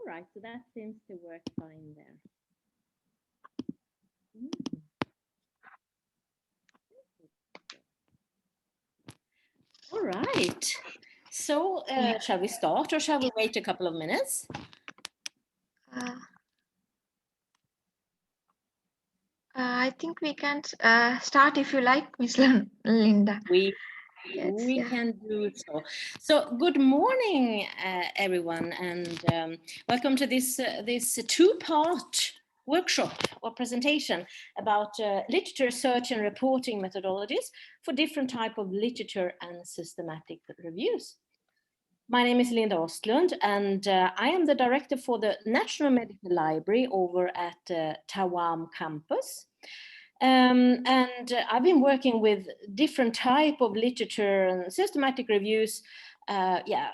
All right, so that seems to work fine there. All right. So shall we start or shall we wait a couple of minutes? I think we can start if you like, Miss Linda. We can do so. So good morning, everyone, and welcome to this two-part workshop or presentation about literature search and reporting methodologies for different type of literature and systematic reviews. My name is Linda Ostlund, and I am the director for the National Medical Library over at Tawam campus. And I've been working with different type of literature and systematic reviews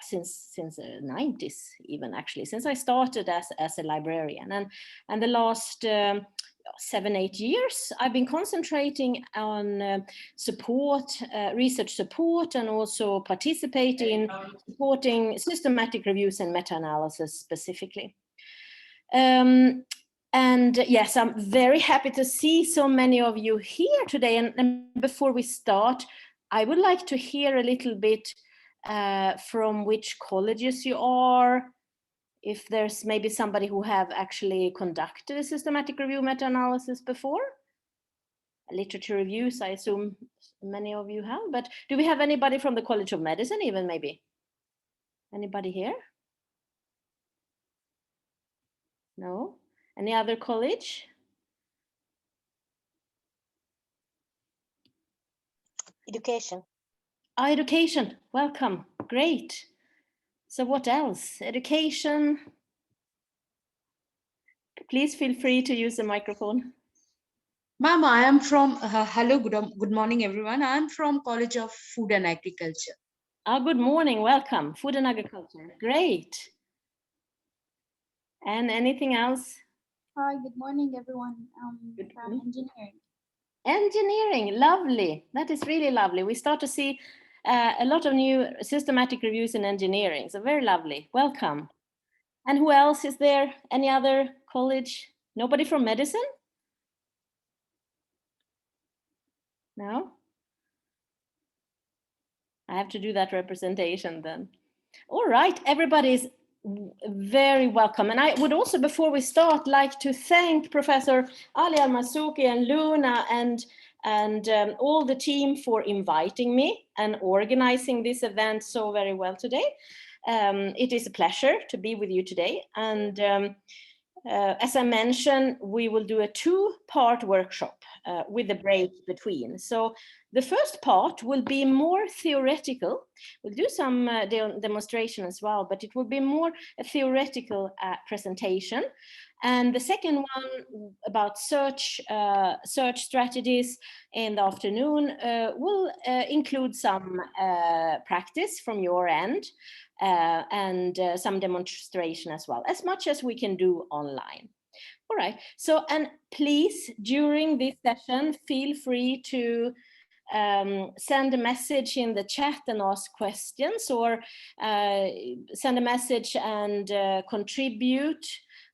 since the 90s, even actually, since I started as a librarian. And the last 7-8 years, I've been concentrating on research support, and also participating in supporting systematic reviews and meta-analysis specifically. And yes, I'm very happy to see so many of you here today. And before we start, I would like to hear a little bit from which colleges you are. If there's maybe somebody who have actually conducted a systematic review meta-analysis before. Literature reviews, I assume many of you have, but do we have anybody from the College of Medicine even maybe? Anybody here? No? Any other college? Education. Education, welcome, great. So what else? Education. Please feel free to use the microphone. Ma'am, I am from, hello, good morning everyone. I am from College of Food and Agriculture. Good morning, welcome. Food and Agriculture, great. And anything else? Hi, good morning everyone. From engineering. Engineering, lovely. That is really lovely. We start to see a lot of new systematic reviews in engineering. So very lovely. Welcome. And who else is there? Any other college? Nobody from medicine? No? I have to do that representation then. All right, everybody's very welcome. And I would also, before we start, like to thank Professor Ali Al-Masouki and Luna and all the team for inviting me and organizing this event so very well today. It is a pleasure to be with you today. And as I mentioned, we will do a two-part workshop with a break between. So the first part will be more theoretical. We'll do some demonstration as well, but it will be more a theoretical presentation. And the second one about search strategies in the afternoon will include some practice from your end and some demonstration as well, as much as we can do online. All right, so, and please, during this session, feel free to send a message in the chat and ask questions, or send a message and contribute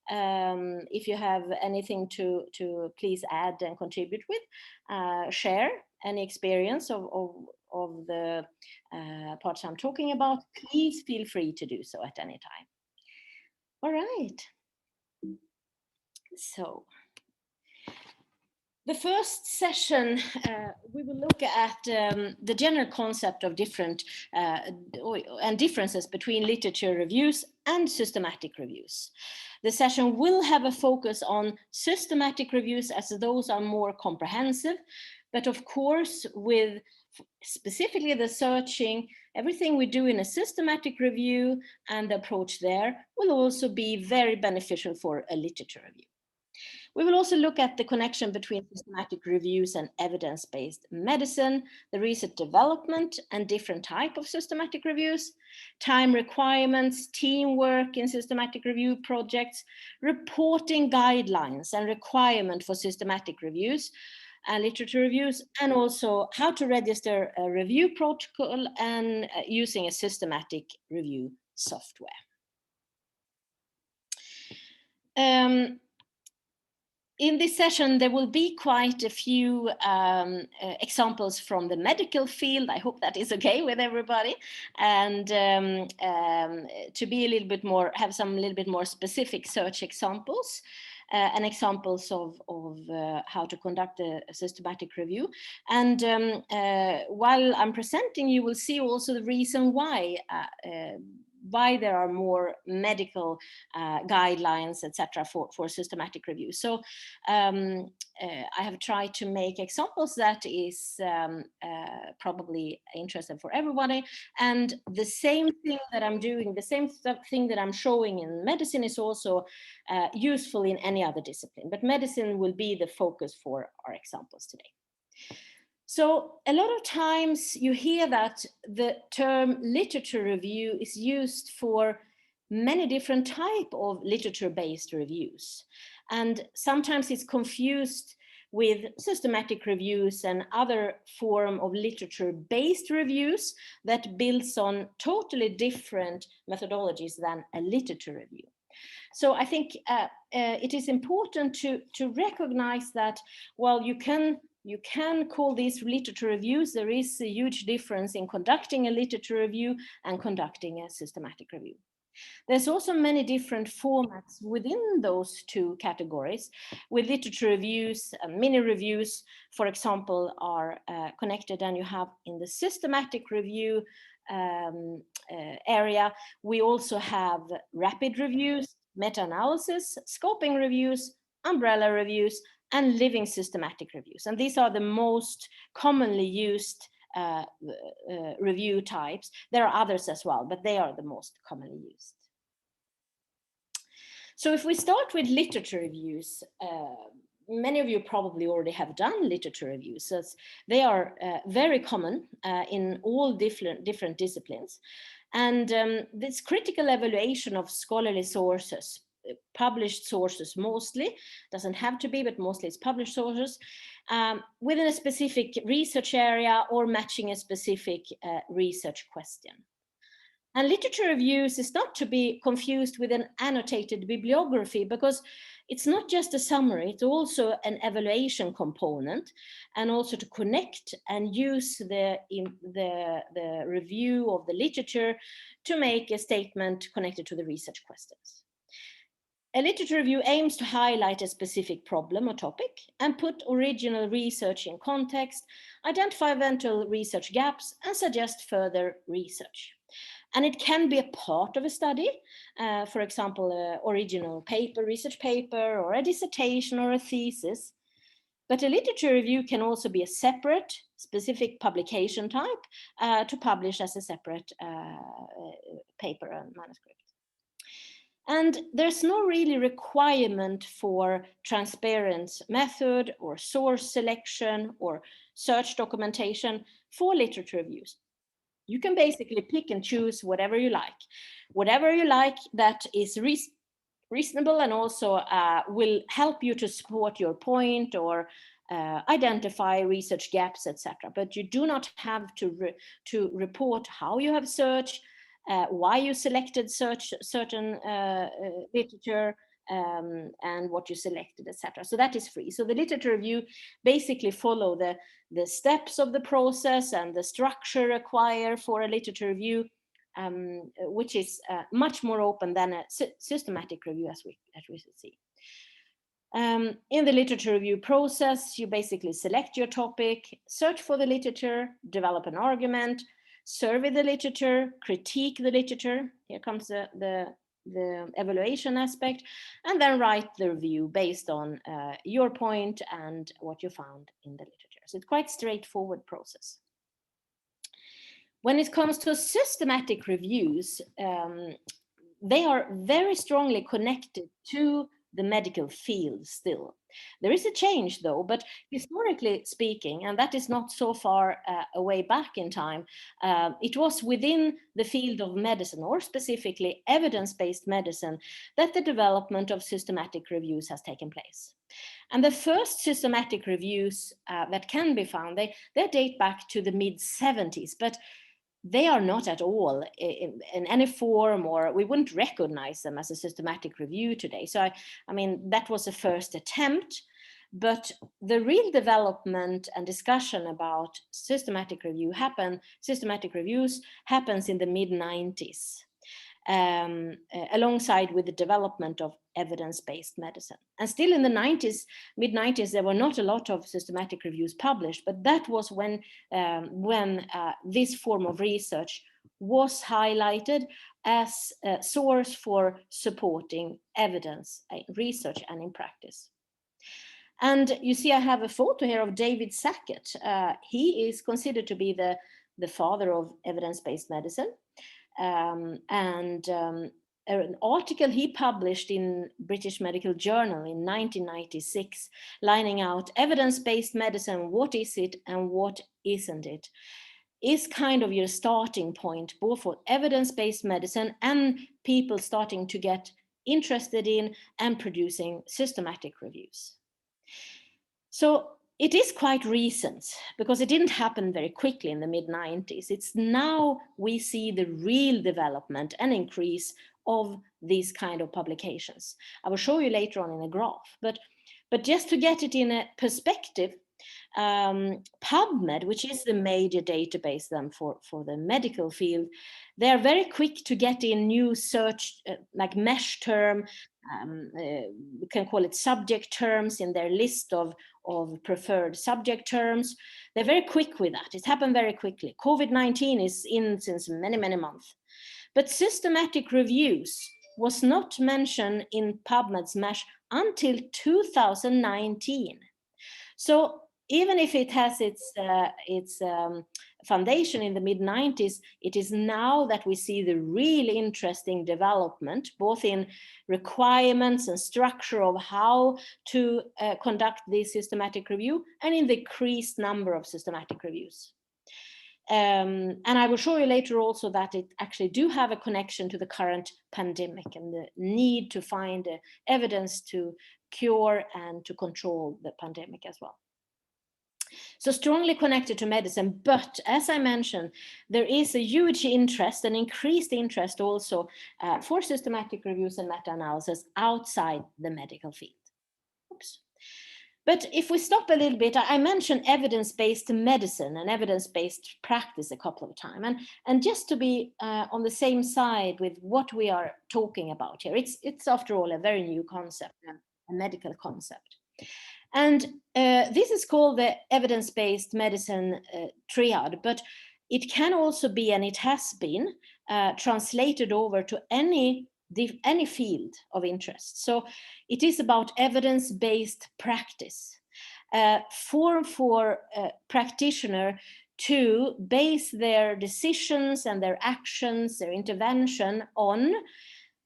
if you have anything to please add and contribute with. Share any experience of the parts I'm talking about. Please feel free to do so at any time. All right. So the first session, we will look at the general concept of different and differences between literature reviews and systematic reviews. The session will have a focus on systematic reviews, as those are more comprehensive, but of course with specifically the searching, everything we do in a systematic review and the approach there will also be very beneficial for a literature review. We will also look at the connection between systematic reviews and evidence-based medicine, the research development and different types of systematic reviews, time requirements, teamwork in systematic review projects, reporting guidelines and requirement for systematic reviews and literature reviews, and also how to register a review protocol and using a systematic review software. In this session, there will be quite a few examples from the medical field. I hope that is okay with everybody. And to be a little bit more, have some little bit more specific search examples and examples of how to conduct a systematic review. And while I'm presenting, you will see also the reason why there are more medical guidelines, etc., for systematic review. So I have tried to make examples that is probably interesting for everybody. And the same thing that I'm doing, the same thing that I'm showing in medicine is also useful in any other discipline. But medicine will be the focus for our examples today. So a lot of times you hear that the term literature review is used for many different types of literature-based reviews. And sometimes it's confused with systematic reviews and other form of literature-based reviews that builds on totally different methodologies than a literature review. So I think it is important to recognize that while you can call these literature reviews, there is a huge difference in conducting a literature review and conducting a systematic review. There's also many different formats within those two categories, with literature reviews, mini reviews, for example, are connected, and you have in the systematic review area, we also have rapid reviews, meta-analysis, scoping reviews, umbrella reviews, and living systematic reviews. And these are the most commonly used review types. There are others as well, but they are the most commonly used. So if we start with literature reviews, many of you probably already have done literature reviews. So they are very common in all different disciplines. And this critical evaluation of scholarly sources, published sources mostly, doesn't have to be, but mostly it's published sources, within a specific research area or matching a specific research question. And literature reviews is not to be confused with an annotated bibliography, because it's not just a summary, it's also an evaluation component, and also to connect and use the review of the literature to make a statement connected to the research questions. A literature review aims to highlight a specific problem or topic and put original research in context, identify eventual research gaps, and suggest further research. And it can be a part of a study, for example, an original paper, research paper, or a dissertation or a thesis. But a literature review can also be a separate, specific publication type to publish as a separate paper and manuscript. And there's no really requirement for transparent method or source selection or search documentation for literature reviews. You can basically pick and choose whatever you like that is reasonable and also will help you to support your point or identify research gaps, etc. But you do not have to report how you have searched, why you selected certain literature, and what you selected, etc. So that is free. So the literature review basically follow the steps of the process and the structure required for a literature review, which is much more open than a systematic review, as we see. In the literature review process, you basically select your topic, search for the literature, develop an argument, survey the literature, critique the literature. Here comes the evaluation aspect, and then write the review based on your point and what you found in the literature. So it's quite straightforward process. When it comes to systematic reviews, they are very strongly connected to the medical field still. There is a change though, but historically speaking, and that is not so far away back in time, it was within the field of medicine, or specifically evidence-based medicine, that the development of systematic reviews has taken place. And the first systematic reviews that can be found, they date back to the mid-70s, but they are not at all in any form, or we wouldn't recognize them as a systematic review today. So I mean, that was a first attempt, but the real development and discussion about systematic reviews happens in the mid-90s. Alongside with the development of evidence-based medicine. And still in the mid-90s, there were not a lot of systematic reviews published, but that was when this form of research was highlighted as a source for supporting evidence, research, and in practice. And you see, I have a photo here of David Sackett. He is considered to be the father of evidence-based medicine. An article he published in British Medical Journal in 1996, lining out evidence-based medicine, what is it and what isn't it, is kind of your starting point, both for evidence-based medicine and people starting to get interested in and producing systematic reviews. So it is quite recent, because it didn't happen very quickly in the mid-90s. It's now we see the real development and increase of these kind of publications. I will show you later on in a graph, but just to get it in a perspective, Pubmed, which is the major database then for the medical field, they are very quick to get in new search, like mesh term, we can call it subject terms in their list of preferred subject terms. They're very quick with that. It's happened very quickly. COVID-19 is in since many, many months. But systematic reviews was not mentioned in PubMed's mesh until 2019. So even if it has its foundation in the mid-90s, it is now that we see the really interesting development, both in requirements and structure of how to conduct this systematic review, and in the increased number of systematic reviews. And I will show you later also that it actually do have a connection to the current pandemic and the need to find evidence to cure and to control the pandemic as well. So strongly connected to medicine, but as I mentioned, there is a huge interest and increased interest also for systematic reviews and meta-analysis outside the medical field. Oops. But if we stop a little bit, I mentioned evidence-based medicine and evidence-based practice a couple of times, and just to be on the same side with what we are talking about here, it's after all a very new concept, a medical concept. And this is called the evidence-based medicine triad, but it can also be, and it has been, translated over to any field of interest. So it is about evidence-based practice, for practitioner to base their decisions and their actions, their intervention on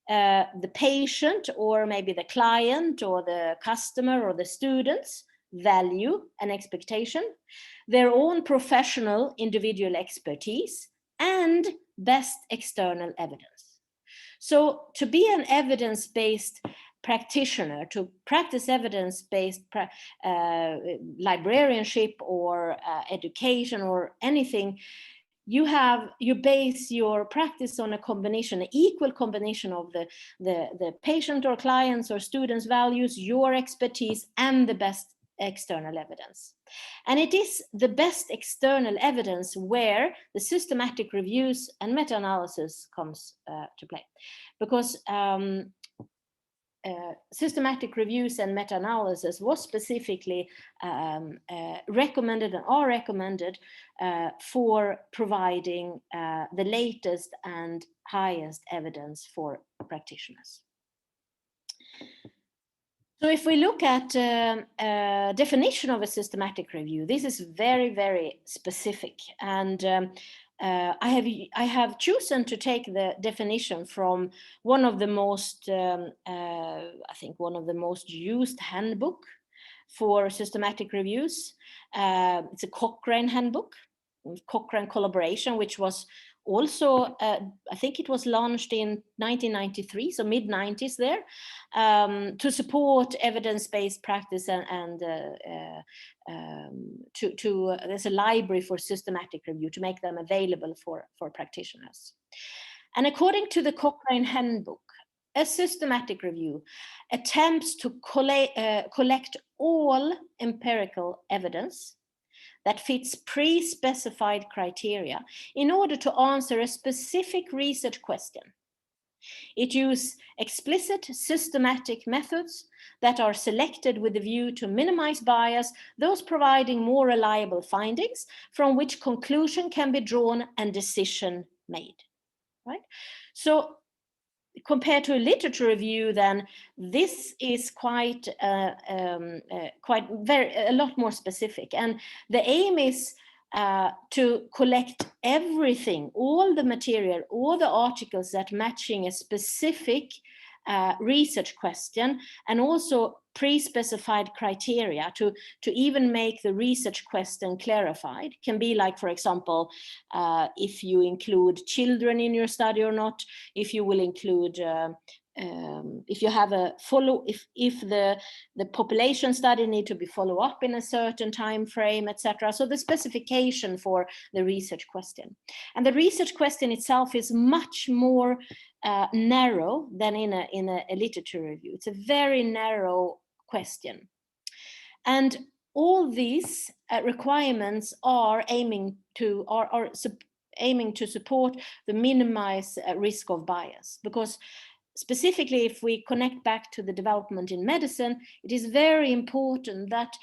the patient, or maybe the client or the customer or the student's value and expectation, their own professional individual expertise, and best external evidence. So to be an evidence-based practitioner, to practice evidence-based librarianship or education or anything, you base your practice on a combination, an equal combination of the patient or clients or students' values, your expertise, and the best external evidence. And it is the best external evidence where the systematic reviews and meta-analysis comes to play, because systematic reviews and meta-analysis was specifically recommended and are recommended for providing the latest and highest evidence for practitioners. So if we look at definition of a systematic review, this is very, very specific, and I have chosen to take the definition from one of the most, I think one of the most used handbook for systematic reviews. It's a Cochrane handbook, Cochrane collaboration, which was also, I think it was launched in 1993, so mid-90s there, to support evidence-based practice and there's a library for systematic review to make them available for practitioners. And according to the Cochrane Handbook, a systematic review attempts to collect all empirical evidence that fits pre-specified criteria in order to answer a specific research question. It uses explicit systematic methods that are selected with the view to minimize bias, those providing more reliable findings from which conclusion can be drawn and decision made. Right? So compared to a literature review, then this is quite a lot more specific, and the aim is to collect everything, all the material, all the articles that matching a specific research question, and also pre-specified criteria to even make the research question clarified. Can be like, for example, if you include children in your study or not, if you will include if you have a if the population study need to be follow up in a certain time frame, etc. So the specification for the research question, and the research question itself is much more narrow than in a literature review. It's a very narrow question, and all these requirements are aiming to support the minimize risk of bias, because specifically, if we connect back to the development in medicine, it is very important that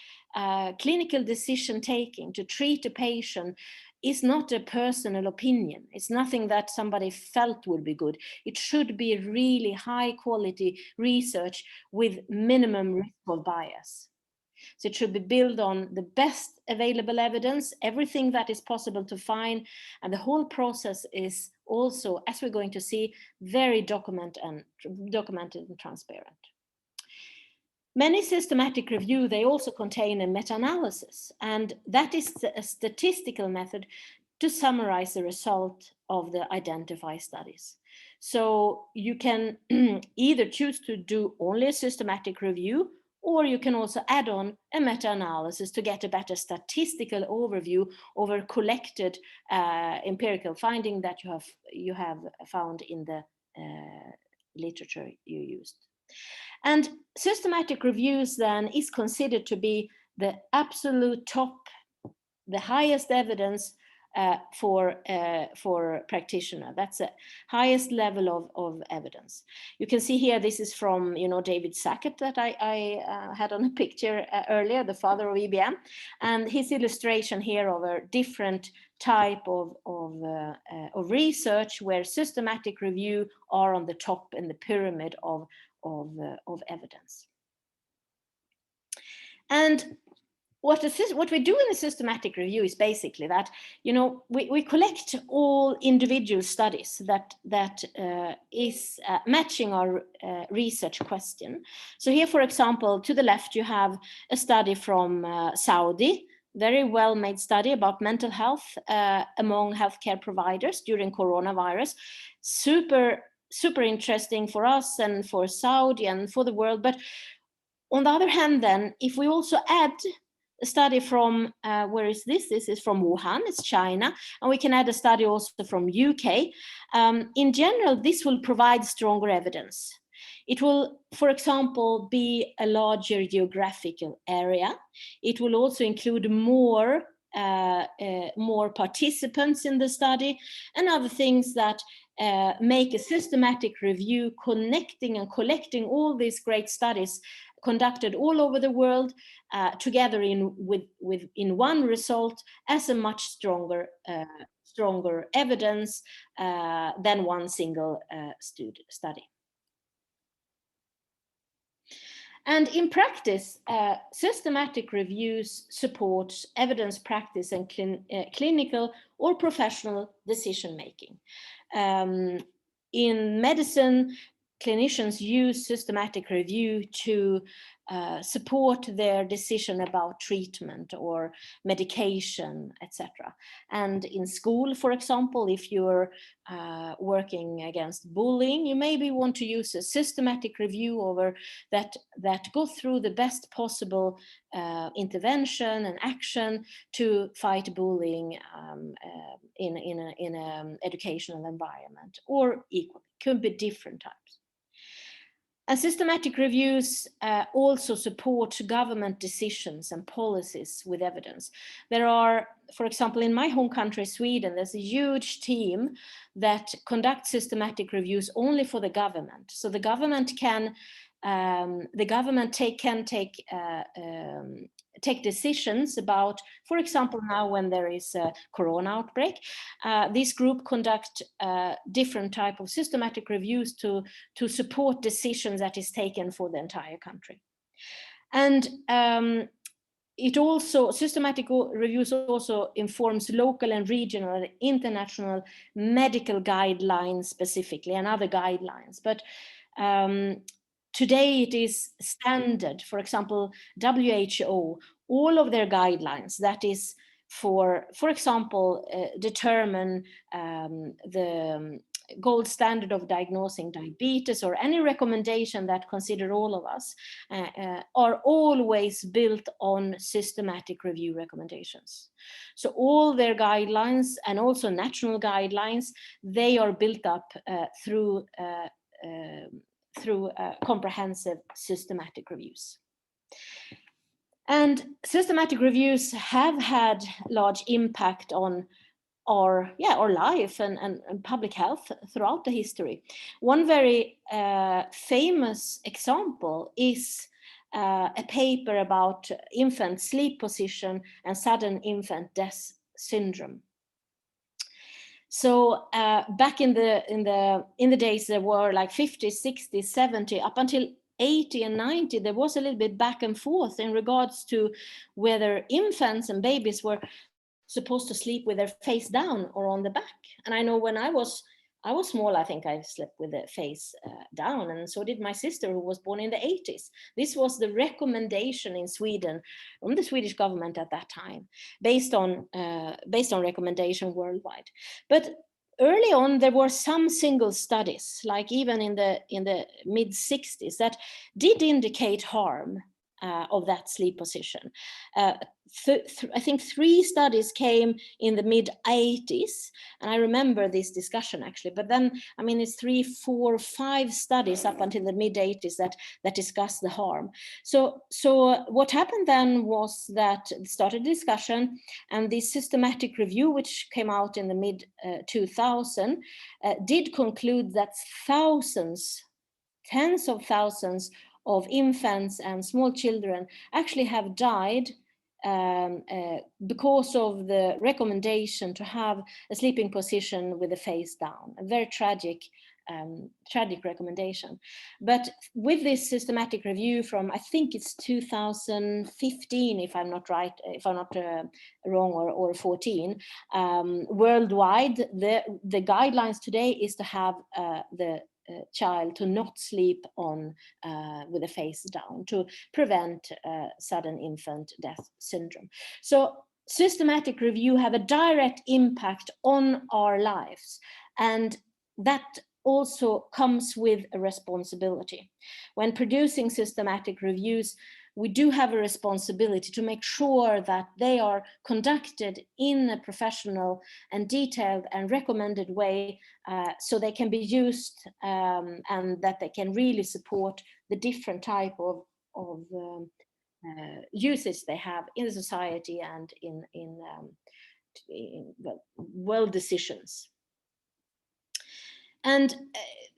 clinical decision taking to treat a patient is not a personal opinion. It's nothing that somebody felt would be good. It should be really high quality research with minimum risk of bias. So it should be built on the best available evidence, everything that is possible to find, and the whole process is also, as we're going to see, very documented and transparent. Many systematic review, they also contain a meta-analysis, and that is a statistical method to summarize the result of the identified studies. So you can either choose to do only a systematic review, or you can also add on a meta-analysis to get a better statistical overview over collected empirical finding that you have found in the literature you used. And systematic reviews then is considered to be the absolute top, the highest evidence for practitioner. That's the highest level of evidence. You can see here, this is from David Sackett that I had on a picture earlier, the father of EBM, and his illustration here of a different type of research where systematic review are on the top in the pyramid of evidence. And what we do in a systematic review is basically that we collect all individual studies that is matching our research question. So here, for example, to the left you have a study from Saudi, very well made study about mental health among healthcare providers during coronavirus. Super interesting for us and for Saudi and for the world. But on the other hand, then, if we also add a study from, where is this? This is from Wuhan, it's China, and we can add a study also from UK. In general, this will provide stronger evidence. It will, for example, be a larger geographical area. It will also include more participants in the study and other things that make a systematic review, connecting and collecting all these great studies conducted all over the world together in one result as a much stronger evidence than one single study. And in practice, systematic reviews support evidence practice and clinical or professional decision making. In medicine, clinicians use systematic review to support their decision about treatment or medication, etc. And in school, for example, if you're working against bullying, you maybe want to use a systematic review over that go through the best possible intervention and action to fight bullying in an educational environment, or equal, could be different types. And systematic reviews also support government decisions and policies with evidence. There are, for example, in my home country, Sweden, there's a huge team that conducts systematic reviews only for the government. So the government can take decisions about, for example, now when there is a corona outbreak, this group conduct different type of systematic reviews to support decisions that is taken for the entire country. And it also, systematic reviews also informs local and regional and international medical guidelines specifically, and other guidelines. But today it is standard, for example, WHO, all of their guidelines, that is for example, determine the gold standard of diagnosing diabetes, or any recommendation that consider all of us, are always built on systematic review recommendations. So all their guidelines, and also national guidelines, they are built up through comprehensive systematic reviews. And systematic reviews have had large impact on our life and public health throughout the history. One very famous example is a paper about infant sleep position and sudden infant death syndrome. So back in the days, there were like 50, 60, 70, up until 80 and 90, there was a little bit back and forth in regards to whether infants and babies were supposed to sleep with their face down or on the back. And I know when I was small, I think I slept with the face down, and so did my sister, who was born in the 80s. This was the recommendation in Sweden from the Swedish government at that time, based on recommendation worldwide. But early on, there were some single studies, like even in the mid 60s, that did indicate harm of that sleep position. I think 3 studies came in the mid 80s, and I remember this discussion actually. But then, I mean, it's 3, 4, 5 studies up until the mid 80s that discuss the harm. So what happened then was that it started a discussion, and this systematic review, which came out in the mid 2000, did conclude that tens of thousands of infants and small children actually have died because of the recommendation to have a sleeping position with the face down. A very tragic recommendation. But with this systematic review from, I think it's 2015, if I'm not right, if I'm not wrong, or 14, worldwide, the guidelines today is to have the child to not sleep on with the face down, to prevent sudden infant death syndrome. So systematic review have a direct impact on our lives, and that also comes with a responsibility. When producing systematic reviews, we do have a responsibility to make sure that they are conducted in a professional and detailed and recommended way, so they can be used and that they can really support the different type of uses they have in the society and in world decisions. And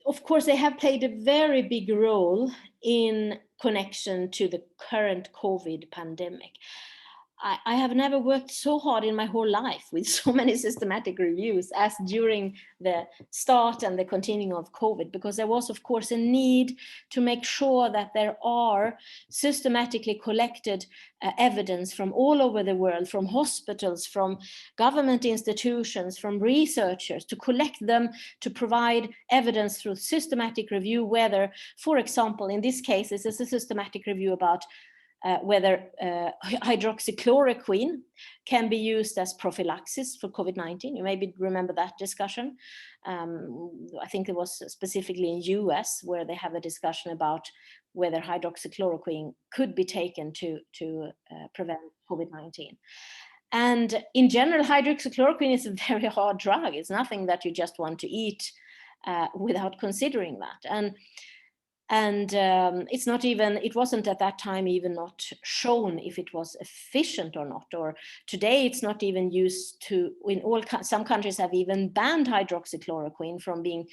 of course, they have played a very big role in connection to the current COVID pandemic. I have never worked so hard in my whole life with so many systematic reviews as during the start and the continuing of COVID, because there was, of course, a need to make sure that there are systematically collected evidence from all over the world, from hospitals, from government institutions, from researchers, to collect them, to provide evidence through systematic review, whether, for example, in this case, this is a systematic review about whether hydroxychloroquine can be used as prophylaxis for COVID-19. You maybe remember that discussion. I think it was specifically in US where they have a discussion about whether hydroxychloroquine could be taken to prevent COVID-19. And in general, hydroxychloroquine is a very hard drug. It's nothing that you just want to eat without considering that. And it's not even, it wasn't at that time even not shown if it was efficient or not. Or today it's not even used to, some countries have even banned hydroxychloroquine from being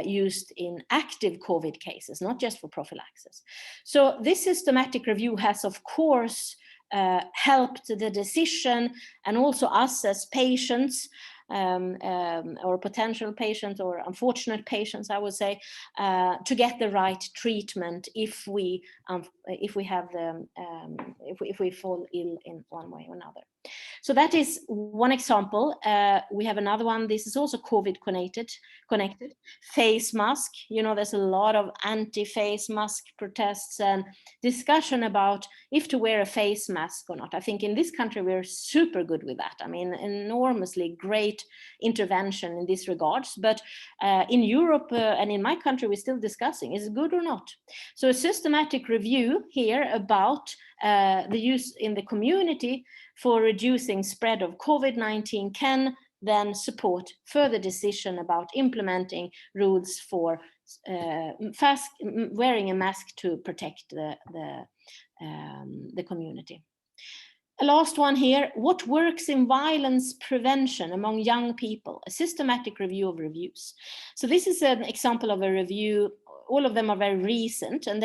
used in active COVID cases, not just for prophylaxis. So this systematic review has, of course, helped the decision and also us as patients, or potential patients or unfortunate patients, I would say, to get the right treatment if we fall ill in one way or another. So that is one example. We have another one. This is also COVID connected. Face mask. You know, there's a lot of anti-face mask protests and discussion about if to wear a face mask or not. I think in this country we're super good with that. I mean, enormously great intervention in this regards. But in Europe and in my country, we're still discussing, is it good or not? So a systematic review here about the use in the community for reducing spread of COVID-19 can then support further decision about implementing rules for wearing a mask to protect the community. A last one here, what works in violence prevention among young people? A systematic review of reviews. So this is an example of a review. All of them are very recent, and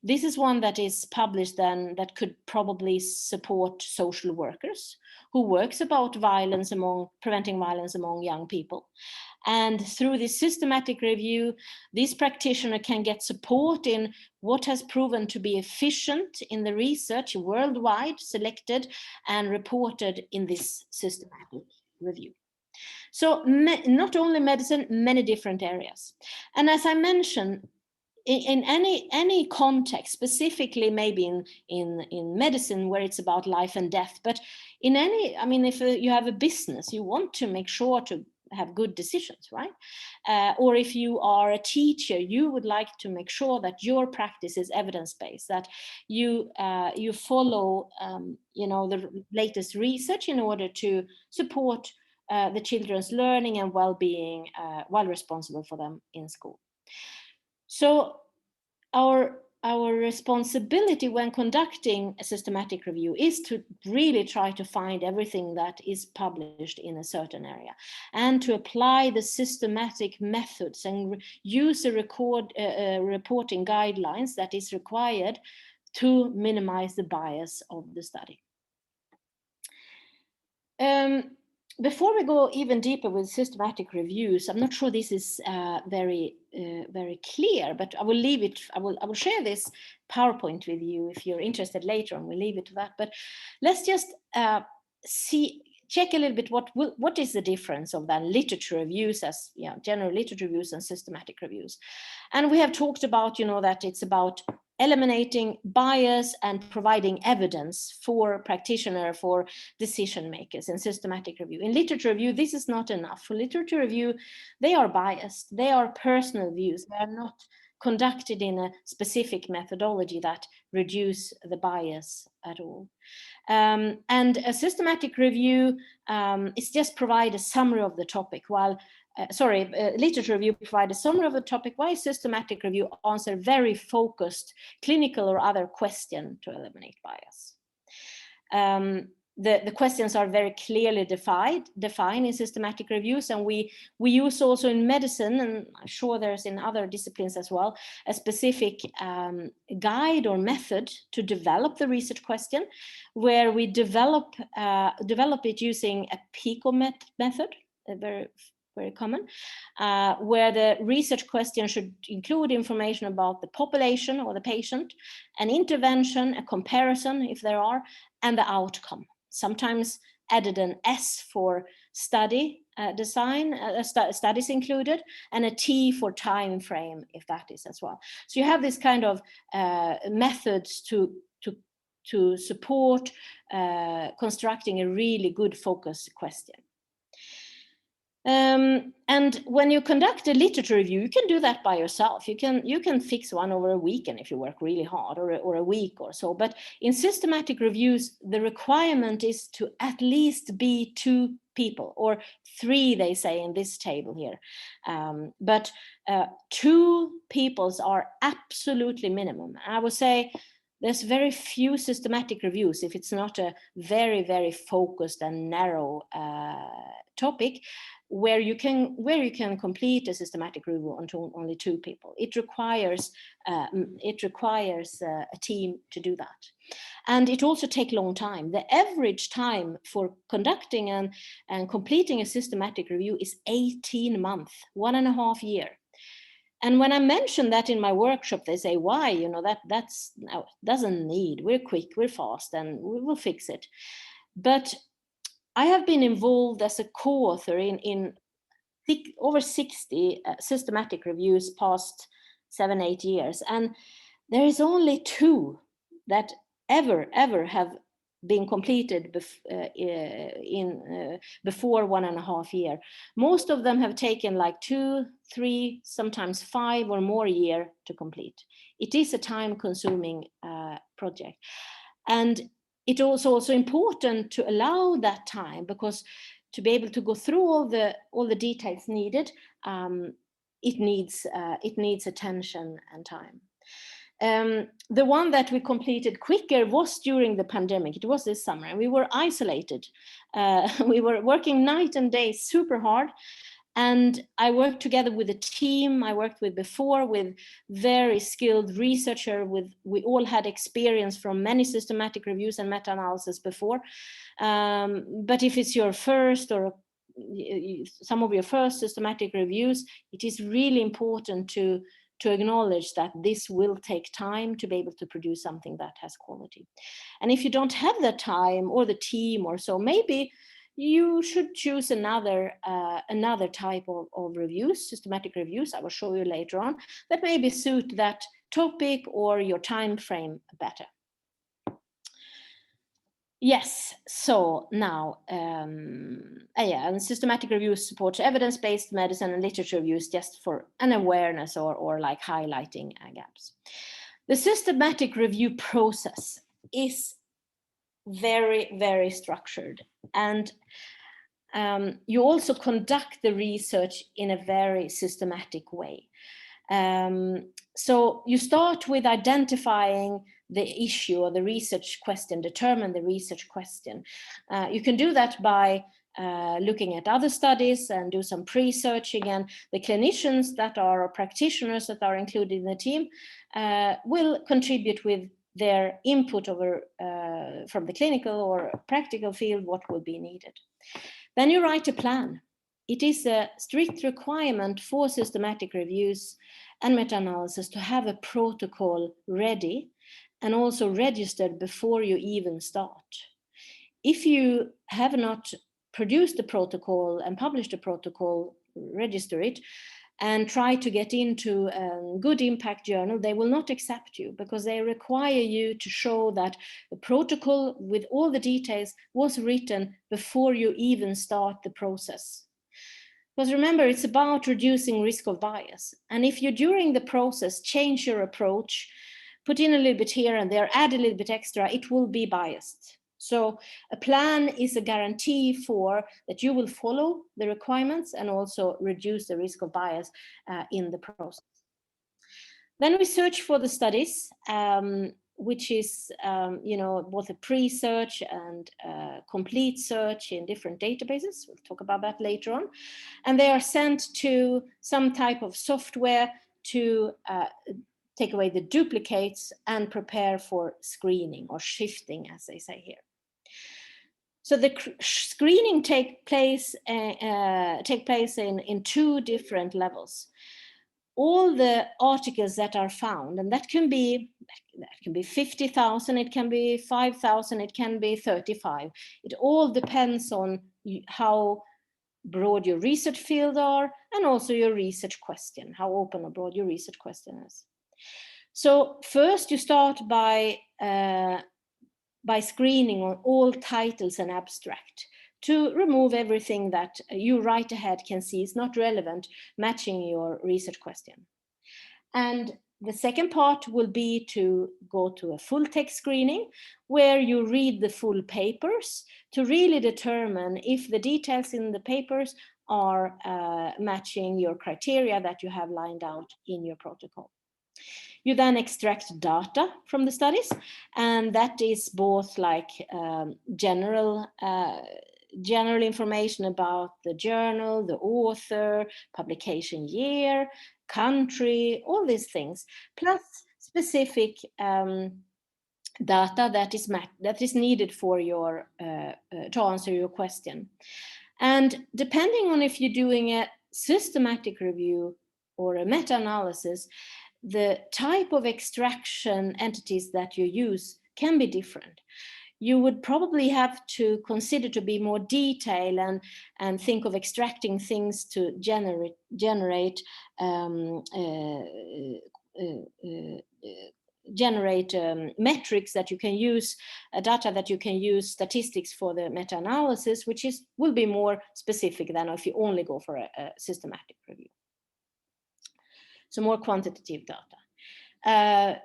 this is one that is published then that could probably support social workers who works about preventing violence among young people. And through this systematic review, this practitioner can get support in what has proven to be efficient in the research worldwide, selected and reported in this systematic review. So not only medicine, many different areas. And as I mentioned, in any context, specifically maybe in medicine where it's about life and death, but in any, I mean, if you have a business, you want to make sure to have good decisions, right? Or if you are a teacher, you would like to make sure that your practice is evidence-based, that you follow the latest research in order to support the children's learning and well-being while responsible for them in school. So our responsibility when conducting a systematic review is to really try to find everything that is published in a certain area and to apply the systematic methods and use the reporting guidelines that is required to minimize the bias of the study. Before we go even deeper with systematic reviews, I'm not sure this is very clear, but I will leave it. I will share this PowerPoint with you if you're interested later on. We'll leave it to that. But let's just check a little bit what is the difference of then literature reviews as general literature reviews and systematic reviews. And we have talked about that it's about eliminating bias and providing evidence for practitioner, for decision makers in systematic review. In literature review, this is not enough. For literature review, they are biased. They are personal views. They are not conducted in a specific methodology that reduce the bias at all. And a systematic review is just provide a summary of the topic, while literature review provide a summary of the topic, while systematic review answer very focused clinical or other question to eliminate bias. the questions are very clearly defined in systematic reviews, and we use also in medicine, and I'm sure there's in other disciplines as well, a specific guide or method to develop the research question, where we develop it using a Pubmed method, a very common, where the research question should include information about the population or the patient, an intervention, a comparison if there are, and the outcome. Sometimes added an S for study design, studies included, and a T for time frame if that is as well. So you have this kind of methods to support constructing a really good focus question. And when you conduct a literature review, you can do that by yourself. You can fix one over a weekend if you work really hard, or a week or so. But in systematic reviews, the requirement is to at least be 2 people, or 3, they say in this table here. But 2 peoples are absolutely minimum. I would say there's very few systematic reviews, if it's not a very, very focused and narrow topic, where you can complete a systematic review on only 2 people. It requires a team to do that, and it also takes a long time. The average time for conducting and completing a systematic review is 18 months, 1.5 years. And when I mention that in my workshop, they say, "Why? You know, that's no, doesn't need. We're quick, we're fast, and we will fix it." But I have been involved as a co-author in over 60 systematic reviews past 7-8 years, and there is only 2 that ever have been completed before 1.5 years. Most of them have taken like 2, 3, sometimes 5 or more years to complete. It is a time-consuming project, and it is also important to allow that time, because to be able to go through all the details needed, it needs attention and time. The one that we completed quicker was during the pandemic. It was this summer, and we were isolated. We were working night and day super hard. And I worked together with a team I worked with before, with very skilled researcher. We all had experience from many systematic reviews and meta-analysis before. But if it's your first or some of your first systematic reviews, it is really important to acknowledge that this will take time to be able to produce something that has quality. And if you don't have the time or the team or so, maybe you should choose another type of reviews, systematic reviews, I will show you later on, that maybe suit that topic or your time frame better. Yes, so now, and systematic reviews supports evidence-based medicine and literature reviews, just for an awareness or like highlighting gaps. The systematic review process is very, very structured, and you also conduct the research in a very systematic way. So you start with identifying the issue or the research question, determine the research question. You can do that by looking at other studies and do some pre-searching, and the clinicians that are, or practitioners that are included in the team will contribute with their input over from the clinical or practical field, what will be needed. Then you write a plan. It is a strict requirement for systematic reviews and meta-analysis to have a protocol ready and also registered before you even start. If you have not produced the protocol and published the protocol, register it, and try to get into a good impact journal, they will not accept you, because they require you to show that the protocol with all the details was written before you even start the process. Because remember, it's about reducing risk of bias. And if you during the process change your approach, put in a little bit here and there, add a little bit extra, it will be biased. So a plan is a guarantee for that you will follow the requirements and also reduce the risk of bias in the process. Then we search for the studies. which is, you know, both a pre-search and complete search in different databases. We'll talk about that later on. And they are sent to some type of software to take away the duplicates and prepare for screening or shifting, as they say here. So the screening take place in two different levels. All the articles that are found, and that can be 50,000, it can be 5,000, it can be 35. It all depends on how broad your research field are, and also your research question, how open or broad your research question is. So first you start by screening on all titles and abstract to remove everything that you right ahead can see is not relevant, matching your research question. And the second part will be to go to a full text screening where you read the full papers to really determine if the details in the papers are matching your criteria that you have lined out in your protocol. You then extract data from the studies, and that is both like general information about the journal, the author, publication year, country, all these things, plus specific data that is needed for your to answer your question. And depending on if you're doing a systematic review or a meta-analysis, the type of extraction entities that you use can be different. You would probably have to consider to be more detailed and think of extracting things to generate metrics that you can use, data that you can use, statistics for the meta-analysis, which will be more specific than if you only go for a systematic review. So more quantitative data.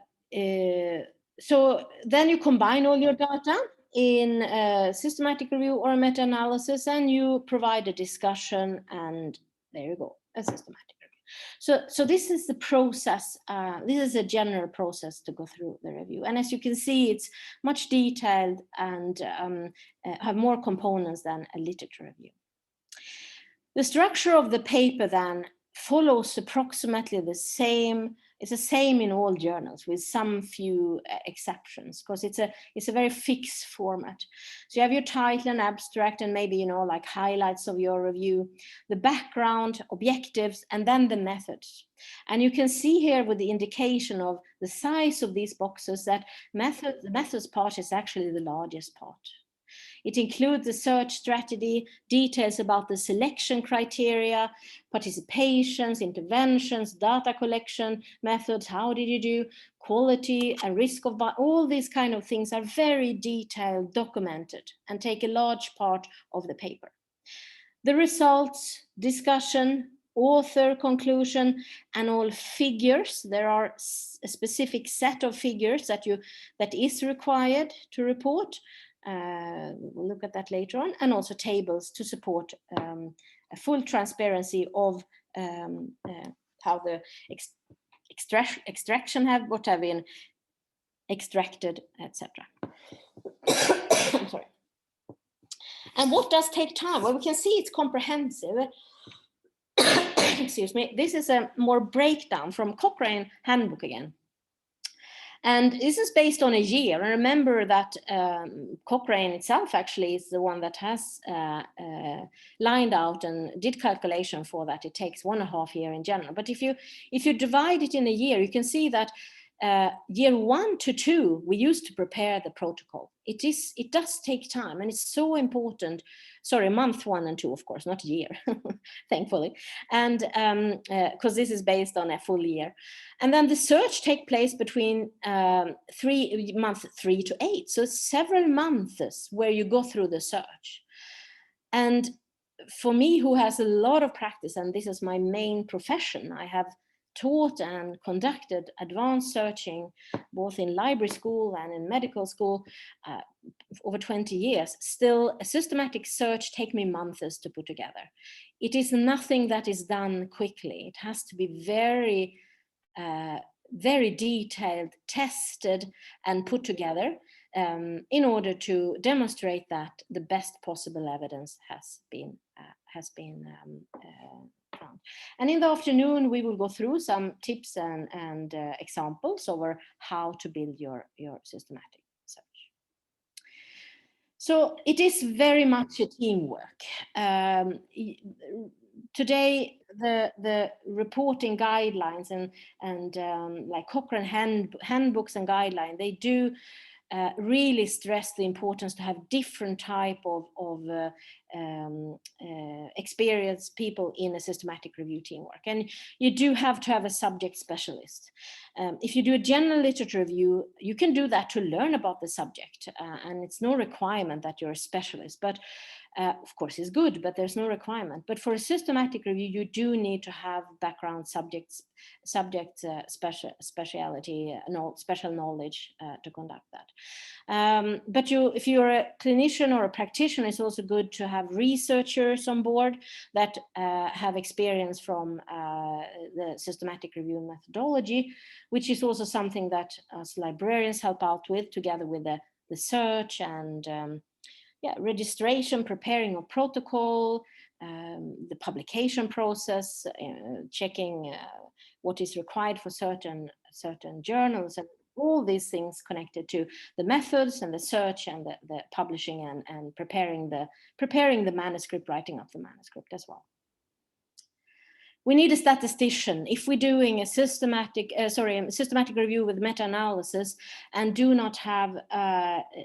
So then you combine all your data in a systematic review or a meta-analysis, and you provide a discussion, and there you go, a systematic review. So this is the process. This is a general process to go through the review. And as you can see, it's much detailed and have more components than a literature review. The structure of the paper then follows approximately the same. It's the same in all journals with some few exceptions, because it's a very fixed format. So you have your title and abstract and maybe, you know, like highlights of your review, the background, objectives, and then the methods. And you can see here with the indication of the size of these boxes that the methods part is actually the largest part. It includes the search strategy, details about the selection criteria, participations, interventions, data collection methods, how did you do, quality and risk of bias. All these kind of things are very detailed, documented, and take a large part of the paper. The results, discussion, author, conclusion, and all figures. There are a specific set of figures that is required to report. We'll look at that later on, and also tables to support a full transparency of how the extraction what have been extracted, etc. I'm sorry. And what does take time? Well, we can see it's comprehensive. Excuse me. This is a more breakdown from Cochrane Handbook again. And this is based on a year. And remember that Cochrane itself actually is the one that has lined out and did calculation for that. It takes 1.5 years in general. But if you divide it in a year, you can see that year 1 to 2, we used to prepare the protocol. It does take time, and it's so important. Sorry, month 1 and 2, of course, not year, thankfully. And because this is based on a full year. And then the search take place between month 3 to 8. So several months where you go through the search. And for me, who has a lot of practice, and this is my main profession, I have taught and conducted advanced searching both in library school and in medical school over 20 years. Still, a systematic search takes me months to put together. It is nothing that is done quickly. It has to be very very detailed, tested, and put together in order to demonstrate that the best possible evidence has been found. And in the afternoon, we will go through some tips and examples over how to build your systematic search. So it is very much a teamwork. Today, the reporting guidelines and like Cochrane handbooks and guidelines, they do really stress the importance to have different type of experienced people in a systematic review teamwork. And you do have to have a subject specialist. If you do a general literature review, you can do that to learn about the subject, and it's no requirement that you're a specialist. But of course, it's good, but there's no requirement. But for a systematic review, you do need to have background subject speciality, special knowledge to conduct that. But if you're a clinician or a practitioner, it's also good to have researchers on board that have experience from the systematic review methodology, which is also something that us librarians help out with, together with the search and registration, preparing a protocol, the publication process, checking what is required for certain journals, and all these things connected to the methods and the search and the publishing and preparing the manuscript, writing up the manuscript as well. We need a statistician. If we're doing a systematic review with meta-analysis and do not have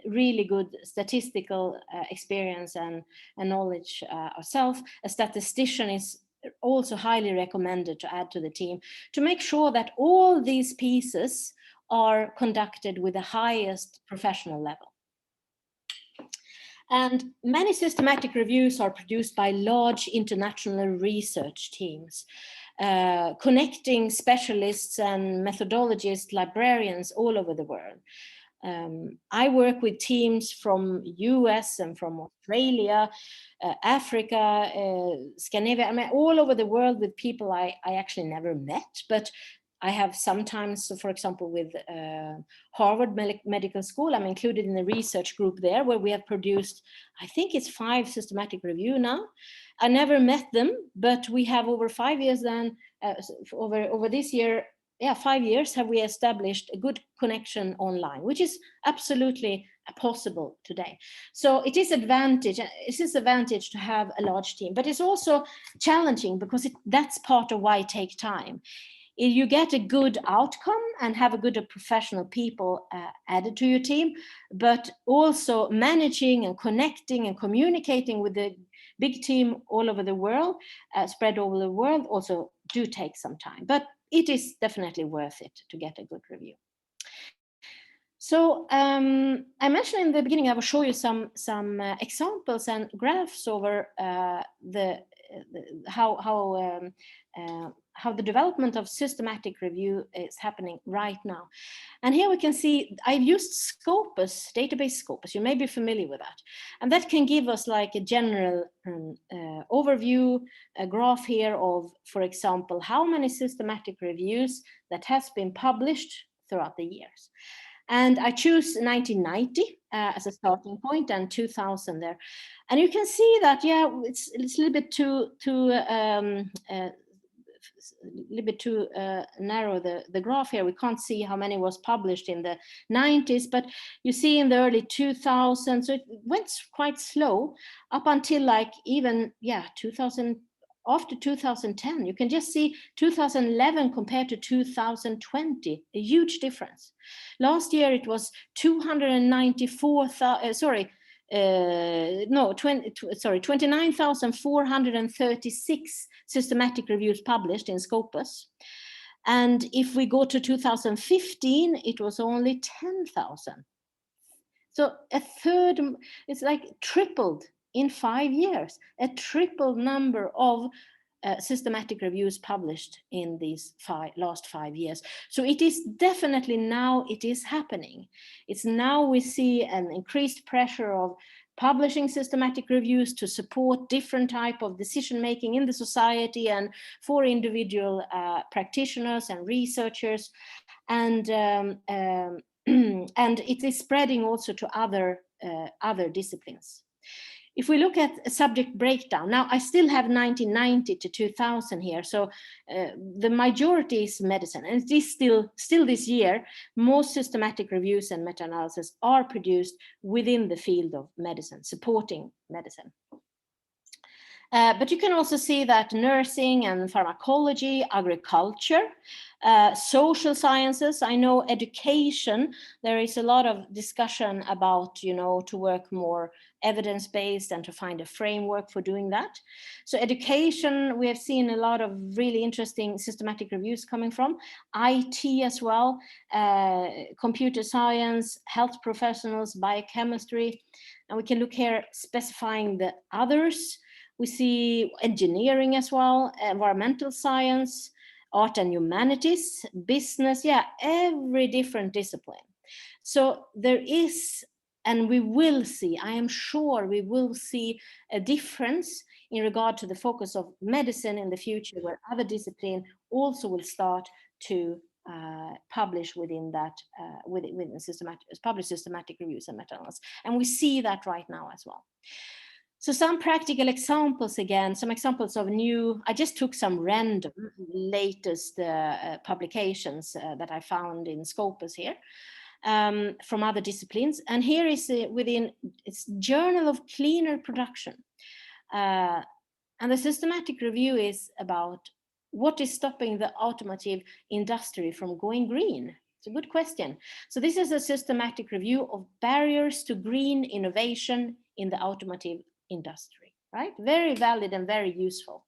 really good statistical experience and knowledge ourselves, a statistician is also highly recommended to add to the team to make sure that all these pieces are conducted with the highest professional level. And many systematic reviews are produced by large international research teams, connecting specialists and methodologists, librarians all over the world. I work with teams from US and from Australia, Africa, Scandinavia, I mean, all over the world, with people I actually never met, but I have sometimes, for example, with Harvard Medical School, I'm included in the research group there, where we have produced, I think it's 5 systematic review now. I never met them, but we have over 5 years then, over this year, 5 years, have we established a good connection online, which is absolutely possible today. So it is advantage to have a large team, but it's also challenging because that's part of why it takes time. You get a good outcome and have a good professional people added to your team, but also managing and connecting and communicating with the big team all over the world, spread over the world, also do take some time, but it is definitely worth it to get a good review. So I mentioned in the beginning, I will show you some examples and graphs over how the development of systematic review is happening right now. And here we can see I've used Scopus, database Scopus. You may be familiar with that. And that can give us like a general overview, a graph here of, for example, how many systematic reviews that has been published throughout the years. And I choose 1990 as a starting point and 2000 there. And you can see that, it's a little bit too narrow, the graph here. We can't see how many was published in the 90s, but you see in the early 2000s, so it went quite slow up until like even, 2000, after 2010. You can just see 2011 compared to 2020, a huge difference. Last year it was 29,436 systematic reviews published in Scopus. And if we go to 2015, it was only 10,000. So a third, it's like tripled in 5 years, a triple number of systematic reviews published in these last 5 years. So it is definitely now it is happening. It's now we see an increased pressure of publishing systematic reviews to support different type of decision making in the society and for individual practitioners and researchers, and and it is spreading also to other disciplines. If we look at a subject breakdown, now I still have 1990 to 2000 here, so the majority is medicine, and it is still this year, most systematic reviews and meta-analysis are produced within the field of medicine, supporting medicine. But you can also see that nursing and pharmacology, agriculture, social sciences, I know education, there is a lot of discussion about, you know, to work more evidence-based and to find a framework for doing that. So education, we have seen a lot of really interesting systematic reviews coming from. IT as well, computer science, health professionals, biochemistry, and we can look here specifying the others. We see engineering as well, environmental science, art and humanities, business, yeah, every different discipline. So there is, and we will see, I am sure we will see a difference in regard to the focus of medicine in the future, where other discipline also will start to publish within that, within systematic reviews and meta-analysis. And we see that right now as well. So some practical examples again, some examples of new, I just took some random latest publications that I found in Scopus here from other disciplines. And here is within, it's Journal of Cleaner Production. And the systematic review is about what is stopping the automotive industry from going green. It's a good question. So this is a systematic review of barriers to green innovation in the automotive industry, right? Very valid and very useful.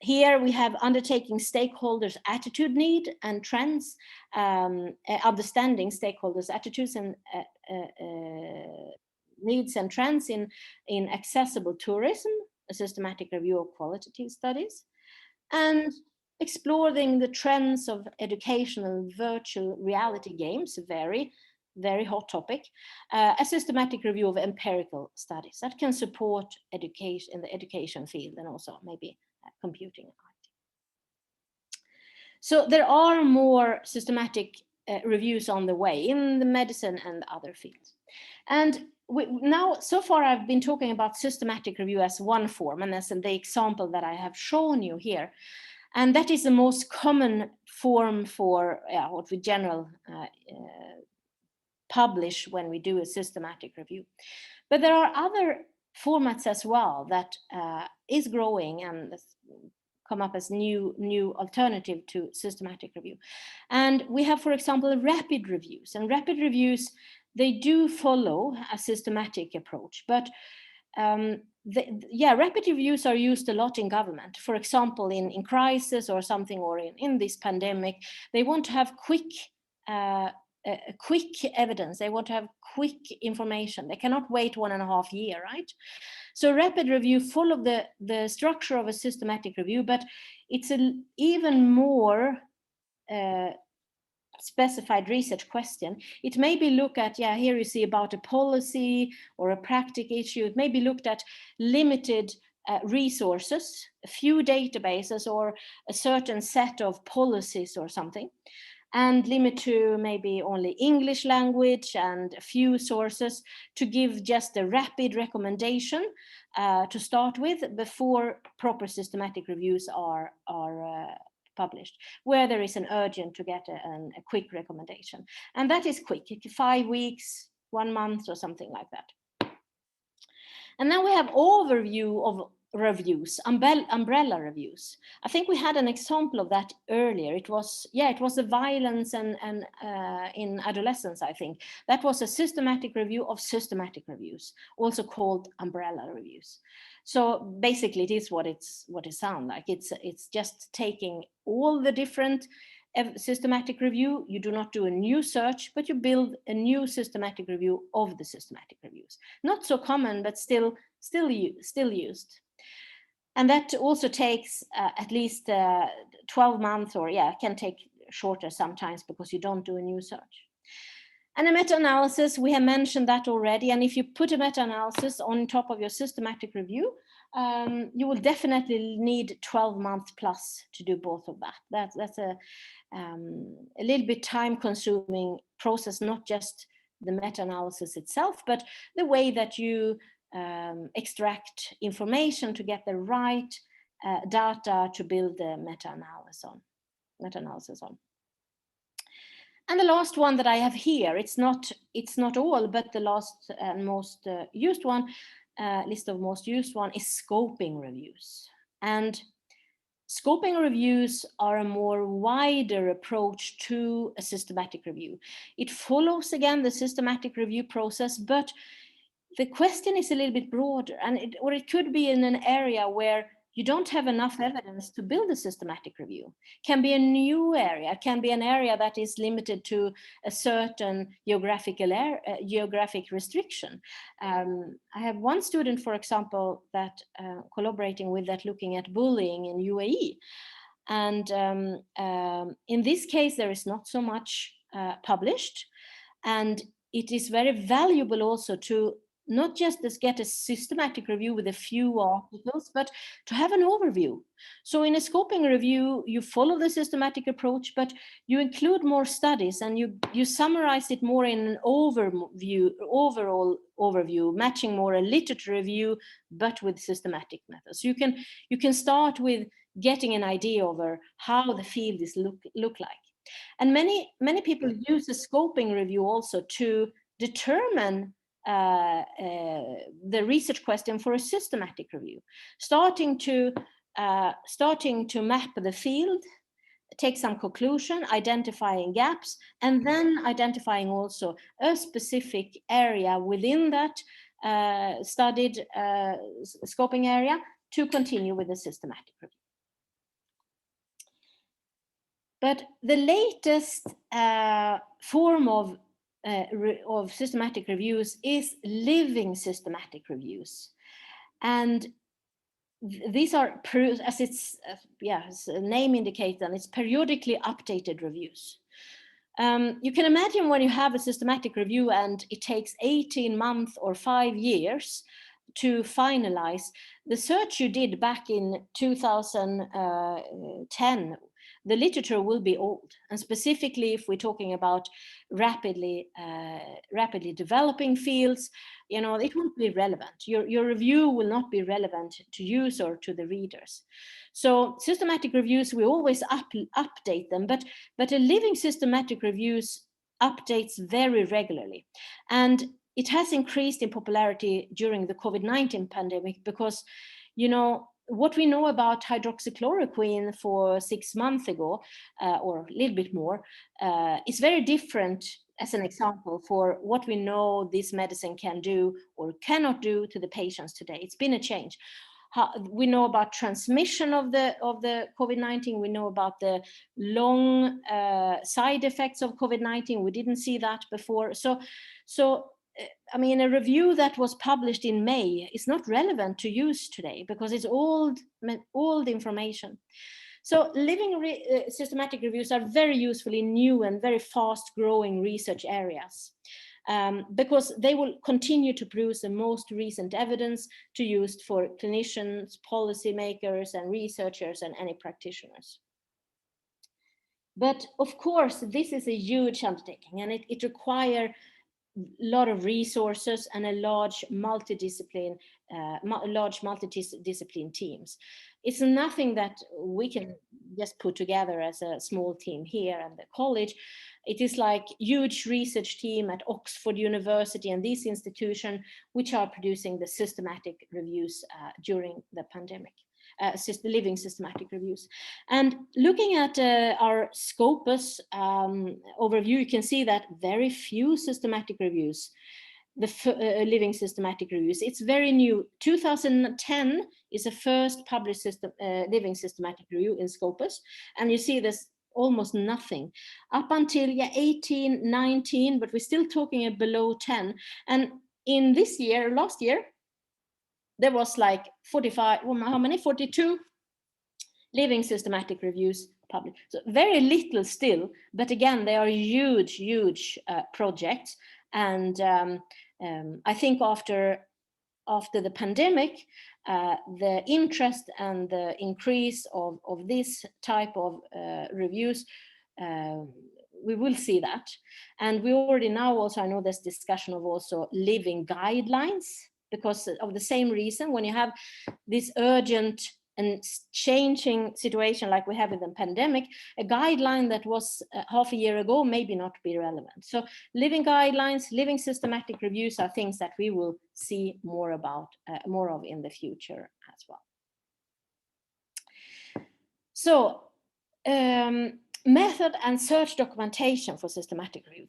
Here we have undertaking stakeholders' attitude, need and trends, understanding stakeholders' attitudes and needs and trends in accessible tourism, a systematic review of qualitative studies, and exploring the trends of educational virtual reality games, very hot topic, a systematic review of empirical studies that can support education in the education field and also maybe computing. So there are more systematic reviews on the way in the medicine and other fields. And now, so far I've been talking about systematic review as one form, and that's the example that I have shown you here. And that is the most common form for what we generally publish when we do a systematic review. But there are other formats as well that is growing and come up as new alternative to systematic review. And we have, for example, rapid reviews. And rapid reviews, they do follow a systematic approach, but rapid reviews are used a lot in government. For example, in crisis or something, or in this pandemic, they want to have quick evidence. They want to have quick information. They cannot wait 1.5 years, right? So rapid review follow the structure of a systematic review, but it's an even more specified research question. It may be looked at, here you see about a policy or a practical issue. It may be looked at limited resources, a few databases or a certain set of policies or something, and limit to maybe only English language and a few sources to give just a rapid recommendation to start with before proper systematic reviews are published, where there is an urgent to get a quick recommendation. And that is quick, 5 weeks, 1 month or something like that. And then we have overview of reviews, umbrella reviews. I think we had an example of that earlier. It was the violence and in adolescence, I think. That was a systematic review of systematic reviews, also called umbrella reviews. So basically it is what it sounds like. It's just taking all the different systematic review. You do not do a new search, but you build a new systematic review of the systematic reviews. Not so common, but still used. And that also takes at least 12 months, or can take shorter sometimes because you don't do a new search. And a meta-analysis, we have mentioned that already. And if you put a meta-analysis on top of your systematic review, you will definitely need 12 months plus to do both of that. That's a little bit time-consuming process, not just the meta-analysis itself, but the way that you extract information to get the right data to build the meta-analysis on. And the last one that I have here, it's not all, but the last and most used one, list of most used one, is scoping reviews. And scoping reviews are a more wider approach to a systematic review. It follows again the systematic review process, but the question is a little bit broader, and it could be in an area where you don't have enough evidence to build a systematic review. Can be a new area, can be an area that is limited to a certain geographic restriction. I have one student, for example, that collaborating with that, looking at bullying in UAE. And in this case, there is not so much published. And it is very valuable also to not just get a systematic review with a few articles, but to have an overview. So in a scoping review, you follow the systematic approach, but you include more studies and you summarize it more in an overall overview, matching more a literature review, but with systematic methods. You can start with getting an idea over how the field is look like. And many people use a scoping review also to determine the research question for a systematic review, starting to map the field, take some conclusion, identifying gaps, and then identifying also a specific area within that studied scoping area to continue with the systematic review. But the latest form of systematic reviews is living systematic reviews, and these are, as its name indicates, and it's periodically updated reviews. You can imagine when you have a systematic review and it takes 18 months or 5 years to finalize the search you did back in 2010. The literature will be old, and specifically if we're talking about rapidly developing fields, it won't be relevant. Your review will not be relevant to you or to the readers. So systematic reviews, we always update them, but a living systematic reviews updates very regularly, and it has increased in popularity during the COVID-19 pandemic because, what we know about hydroxychloroquine for 6 months ago, or a little bit more, is very different, as an example, for what we know this medicine can do or cannot do to the patients today. It's been a change. We know about transmission of the COVID-19. We know about the long side effects of COVID-19. We didn't see that before. So a review that was published in May is not relevant to use today because it's old information. So living systematic reviews are very useful in new and very fast growing research areas because they will continue to produce the most recent evidence to use for clinicians, policymakers, and researchers, and any practitioners. But of course, this is a huge undertaking, and it requires lot of resources and a large multidiscipline teams. It's nothing that we can just put together as a small team here at the college. It is like huge research team at Oxford University and these institutions which are producing the systematic reviews during the pandemic. Living systematic reviews. And looking at our Scopus overview, you can see that very few systematic reviews, living systematic reviews. It's very new. 2010 is the first published living systematic review in Scopus, and you see this almost nothing up until 18, 19, but we're still talking below 10. And in this year, last year, there was like 42 living systematic reviews published. So very little still, but again, they are huge projects. And I think after the pandemic, the interest and the increase of this type of reviews, we will see that. And we already now also, I know there's discussion of also living guidelines, because of the same reason. When you have this urgent and changing situation like we have in the pandemic, a guideline that was half a year ago maybe not be relevant. So living guidelines, living systematic reviews are things that we will see more about, more of in the future as well. So method and search documentation for systematic review.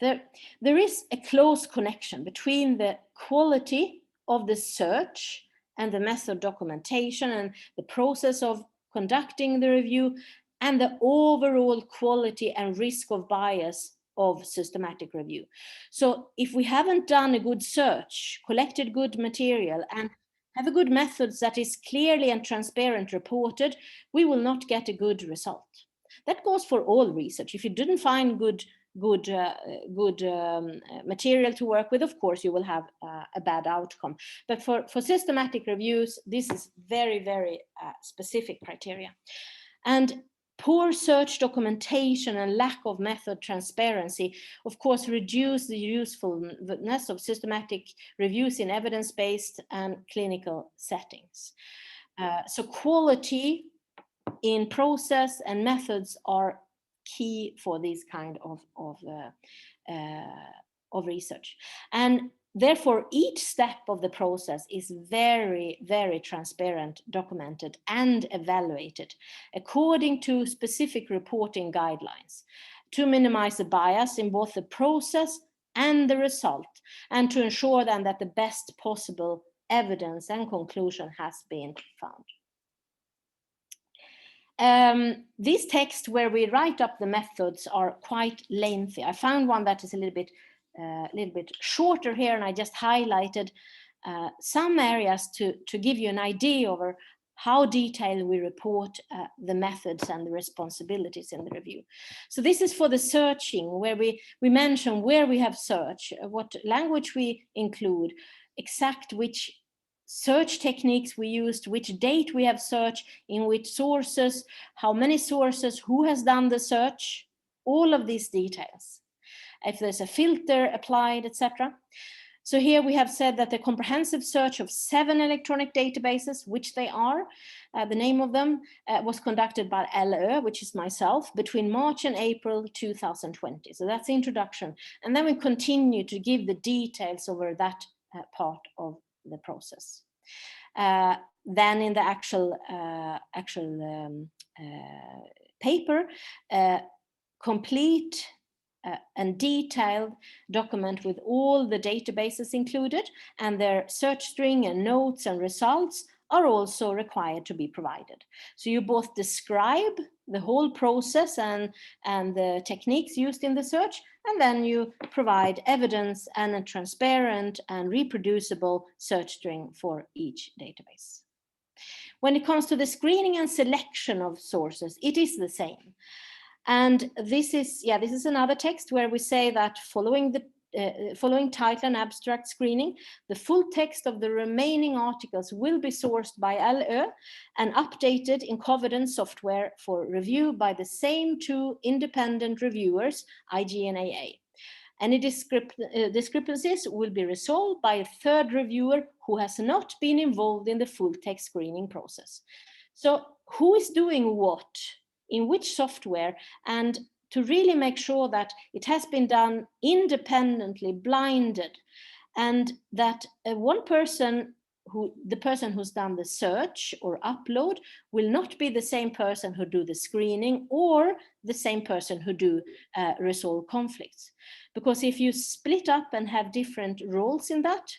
There is a close connection between the quality of the search and the method documentation and the process of conducting the review and the overall quality and risk of bias of systematic review. So if we haven't done a good search, collected good material, and have a good methods that is clearly and transparent reported, we will not get a good result. That goes for all research. If you didn't find good material to work with, of course you will have a bad outcome. But for systematic reviews, this is very specific criteria. And poor search documentation and lack of method transparency, of course, reduce the usefulness of systematic reviews in evidence-based and clinical settings. So quality in process and methods are key for this kind of research. And therefore, each step of the process is very transparent, documented, and evaluated according to specific reporting guidelines to minimize the bias in both the process and the result, and to ensure then that the best possible evidence and conclusion has been found. These texts where we write up the methods are quite lengthy. I found one that is a little bit shorter here, and I just highlighted some areas to give you an idea over how detailed we report the methods and the responsibilities in the review. So this is for the searching, where we mention where we have searched, what language we include, exact which search techniques we used, which date we have searched, in which sources, how many sources, who has done the search, all of these details. If there's a filter applied, etc. So here we have said that the comprehensive search of 7 electronic databases, which they are, the name of them, was conducted by LÖ, which is myself, between March and April 2020. So that's the introduction. And then we continue to give the details over that part of the process. Then in the actual paper, complete and detailed document with all the databases included, and their search string and notes and results are also required to be provided. So you both describe the whole process and the techniques used in the search, and then you provide evidence and a transparent and reproducible search string for each database. When it comes to the screening and selection of sources, it is the same. And this is another text where we say that following title and abstract screening, the full text of the remaining articles will be sourced by LÖ and updated in Covidence software for review by the same 2 independent reviewers, IG and AA. Any discrepancies will be resolved by a 3rd reviewer who has not been involved in the full text screening process. So who is doing what, in which software, and to really make sure that it has been done independently, blinded, and that one person, the person who's done the search or upload, will not be the same person who do the screening or the same person who do resolve conflicts. Because if you split up and have different roles in that,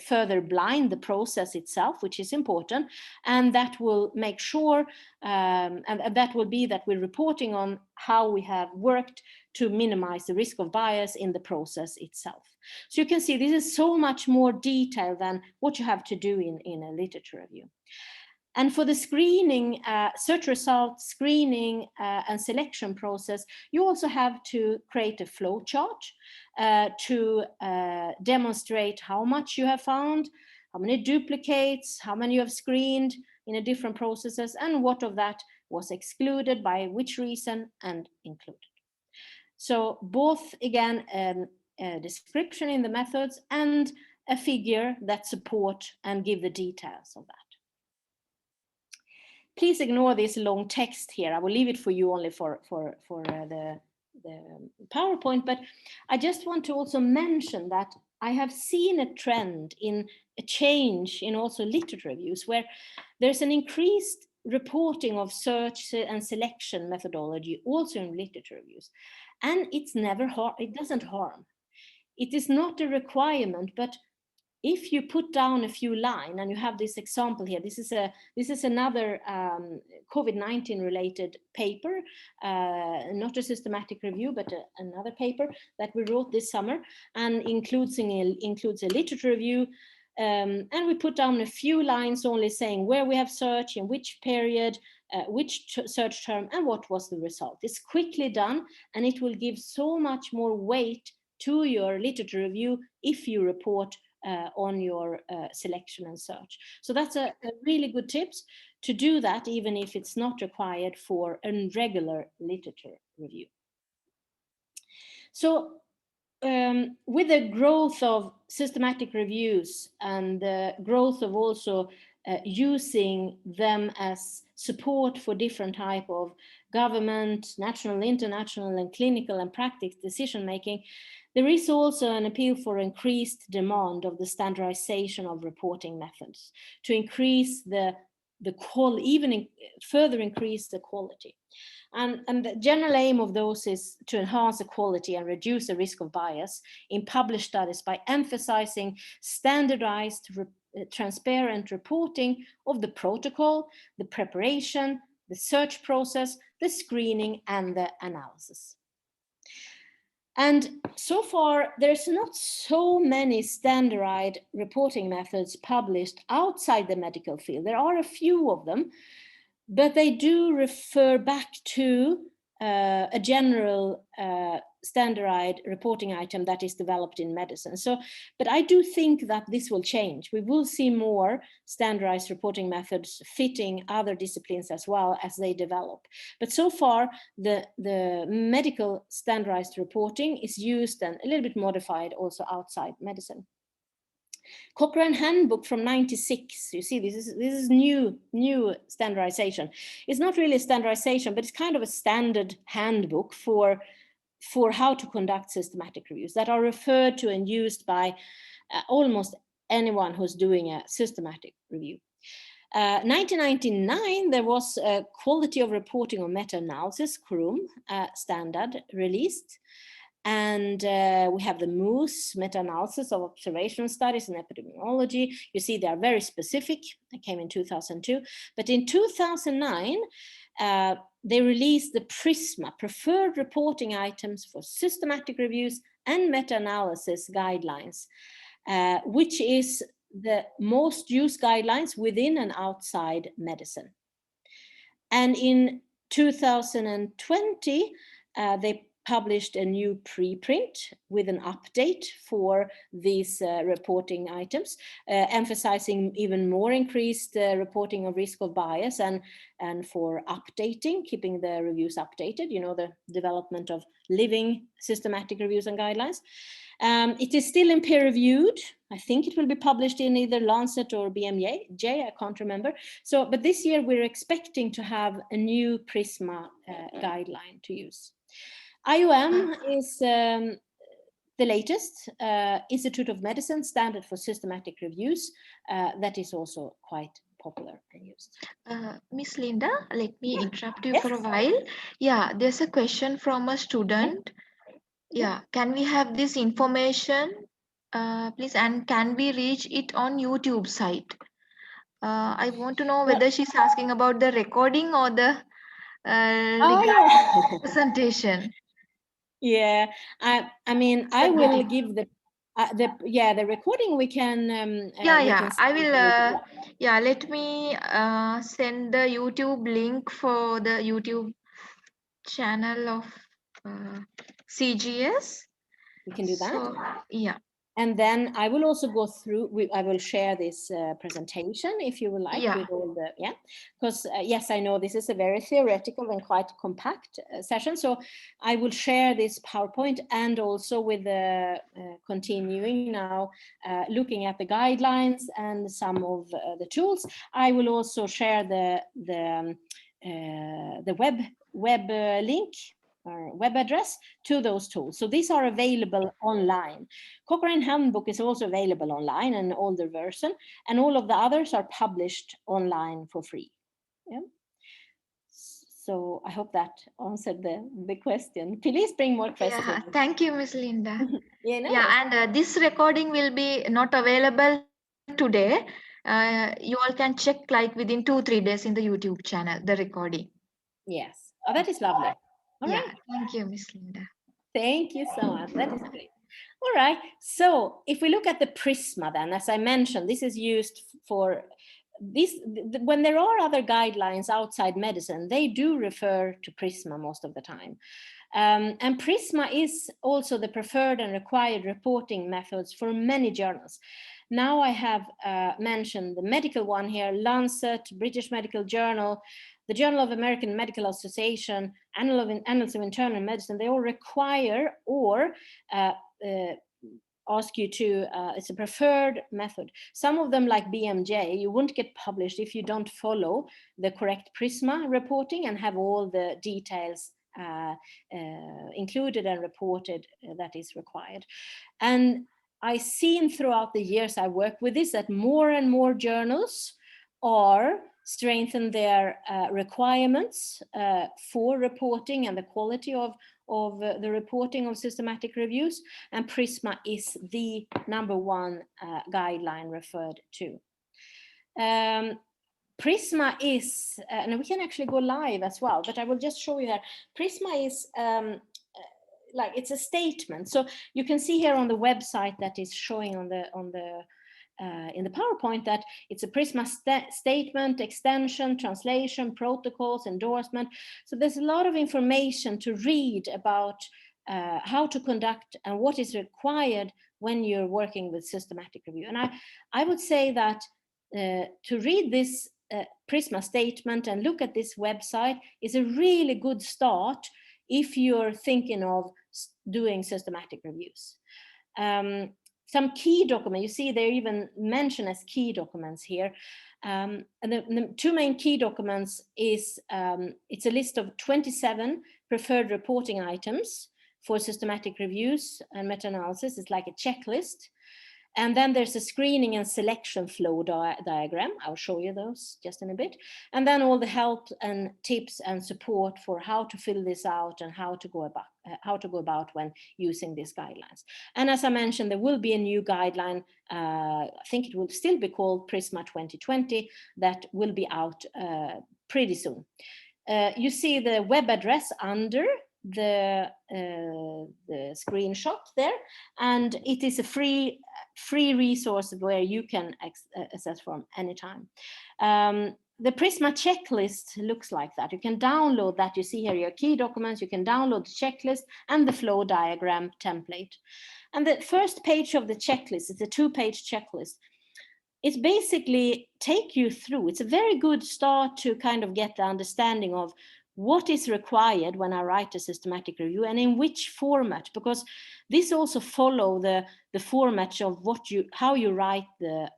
further blind the process itself, which is important, and that will make sure, and that will be that we're reporting on how we have worked to minimize the risk of bias in the process itself. So you can see this is so much more detailed than what you have to do in a literature review. And for the screening, search result screening and selection process, you also have to create a flow chart to demonstrate how much you have found, how many duplicates, how many you have screened in a different processes, and what of that was excluded, by which reason, and included. So both, again, a description in the methods and a figure that support and give the details of that. Please ignore this long text here. I will leave it for you only for the PowerPoint, but I just want to also mention that I have seen a trend in a change in also literature reviews, where there's an increased reporting of search and selection methodology also in literature reviews. And it's never it doesn't harm. It is not a requirement, but if you put down a few lines, and you have this example here, this is another COVID-19 related paper, not a systematic review, but another paper that we wrote this summer, and includes a literature review. And we put down a few lines only saying where we have searched, in which period, which search term, and what was the result. It's quickly done, and it will give so much more weight to your literature review if you report on your selection and search. So that's a really good tips to do that, even if it's not required for a regular literature review. So with the growth of systematic reviews and the growth of also using them as support for different type of government, national, international, and clinical and practice decision making, there is also an appeal for increased demand of the standardization of reporting methods to increase the quality, even further increase the quality. And the general aim of those is to enhance the quality and reduce the risk of bias in published studies by emphasizing standardized, transparent reporting of the protocol, the preparation, the search process, the screening, and the analysis. And so far, there's not so many standardized reporting methods published outside the medical field. There are a few of them, but they do refer back to a general standardized reporting item that is developed in medicine. So, but I do think that this will change. We will see more standardized reporting methods fitting other disciplines as well as they develop. But so far, the medical standardized reporting is used and a little bit modified also outside medicine. Cochrane Handbook from '96. You see, this is new standardization. It's not really standardization, but it's kind of a standard handbook for how to conduct systematic reviews that are referred to and used by almost anyone who's doing a systematic review. 1999, there was a quality of reporting of meta-analysis, CRUM, standard released. And we have the MOOS, meta-analysis of observational studies in epidemiology. You see, they are very specific. They came in 2002. But in 2009, they released the Prisma, preferred reporting items for systematic reviews and meta-analysis guidelines, which is the most used guidelines within and outside medicine. And in 2020, they published a new preprint with an update for these reporting items, emphasizing even more increased reporting of risk of bias and for updating, keeping the reviews updated, you know, the development of living systematic reviews and guidelines. It is still in peer reviewed. I think it will be published in either Lancet or BMJ, I can't remember. So, but this year we're expecting to have a new Prisma guideline to use. IOM is the latest Institute of Medicine standard for systematic reviews that is also quite popular and used. Miss Linda, let me interrupt you for a while. Yeah, there's a question from a student. Yeah, can we have this information, please? And can we reach it on YouTube site? I want to know whether she's asking about the recording or the presentation. Yeah, I mean, I will give the The recording we can. I will. Let me send the YouTube link for the YouTube channel of CGS. We can do that. So, yeah. And then I will also go through. I will share this presentation if you would like. Yeah. With all the because yes, I know this is a very theoretical and quite compact session. So I will share this PowerPoint and also with the continuing now, looking at the guidelines and some of the tools. I will also share the web link or web address to those tools. So these are available online. Cochrane Handbook is also available online, an older version, and all of the others are published online for free. Yeah. So I hope that answered the question. Please bring more questions. Yeah, thank you, Ms. Linda. No. And this recording will be not available today. You all can check like within 2-3 days in the YouTube channel, the recording. Yes. Oh, that is lovely. All right. Thank you, Ms. Linda. Thank you so much. That is great. All right. So if we look at the Prisma, then, as I mentioned, this is used for this. When there are other guidelines outside medicine, they do refer to Prisma most of the time. And Prisma is also the preferred and required reporting methods for many journals. Now I have mentioned the medical one here, Lancet, British Medical Journal, the Journal of American Medical Association, Annals of Internal Medicine. They all require or ask you to, it's a preferred method. Some of them, like BMJ, you won't get published if you don't follow the correct Prisma reporting and have all the details included and reported that is required. And I've seen throughout the years I work with this that more and more journals are strengthen their requirements for reporting and the quality of the reporting of systematic reviews, and Prisma is the #1 guideline referred to. Prisma is, and we can actually go live as well, but I will just show you that Prisma is like it's a statement. So you can see here on the website that is showing on the in the PowerPoint that it's a Prisma statement, extension, translation, protocols, endorsement. So there's a lot of information to read about how to conduct and what is required when you're working with systematic review. And I would say that to read this Prisma statement and look at this website is a really good start if you're thinking of doing systematic reviews. Some key documents, you see they're even mentioned as key documents here. And the two main key documents is, it's a list of 27 preferred reporting items for systematic reviews and meta-analysis. It's like a checklist. And then there's a screening and selection flow diagram. I'll show you those just in a bit. And then all the help and tips and support for how to fill this out and how to go about when using these guidelines. And as I mentioned, there will be a new guideline. I think it will still be called Prisma 2020 that will be out pretty soon. You see the web address under the screenshot there, and it is a free resource where you can access from anytime. The Prisma checklist looks like that. You can download that. You see here your key documents. You can download the checklist and the flow diagram template. And the first page of the checklist is a 2-page checklist. It's basically take you through. It's a very good start to kind of get the understanding of what is required when I write a systematic review and in which format, because this also follow the format of how you write the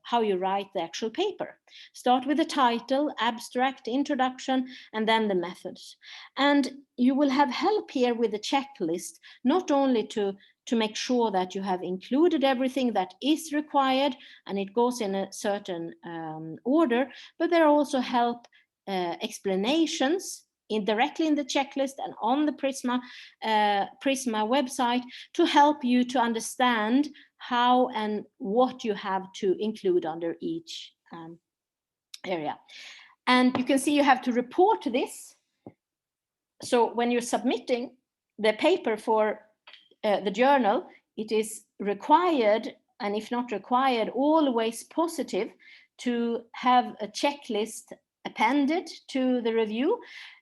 actual paper. Start with the title, abstract, introduction, and then the methods. And you will have help here with the checklist, not only to make sure that you have included everything that is required and it goes in a certain order, but there are also help explanations directly in the checklist and on the Prisma website to help you to understand how and what you have to include under each area. And you can see you have to report this. So when you're submitting the paper for the journal, it is required, and if not required, always positive to have a checklist appended to the review,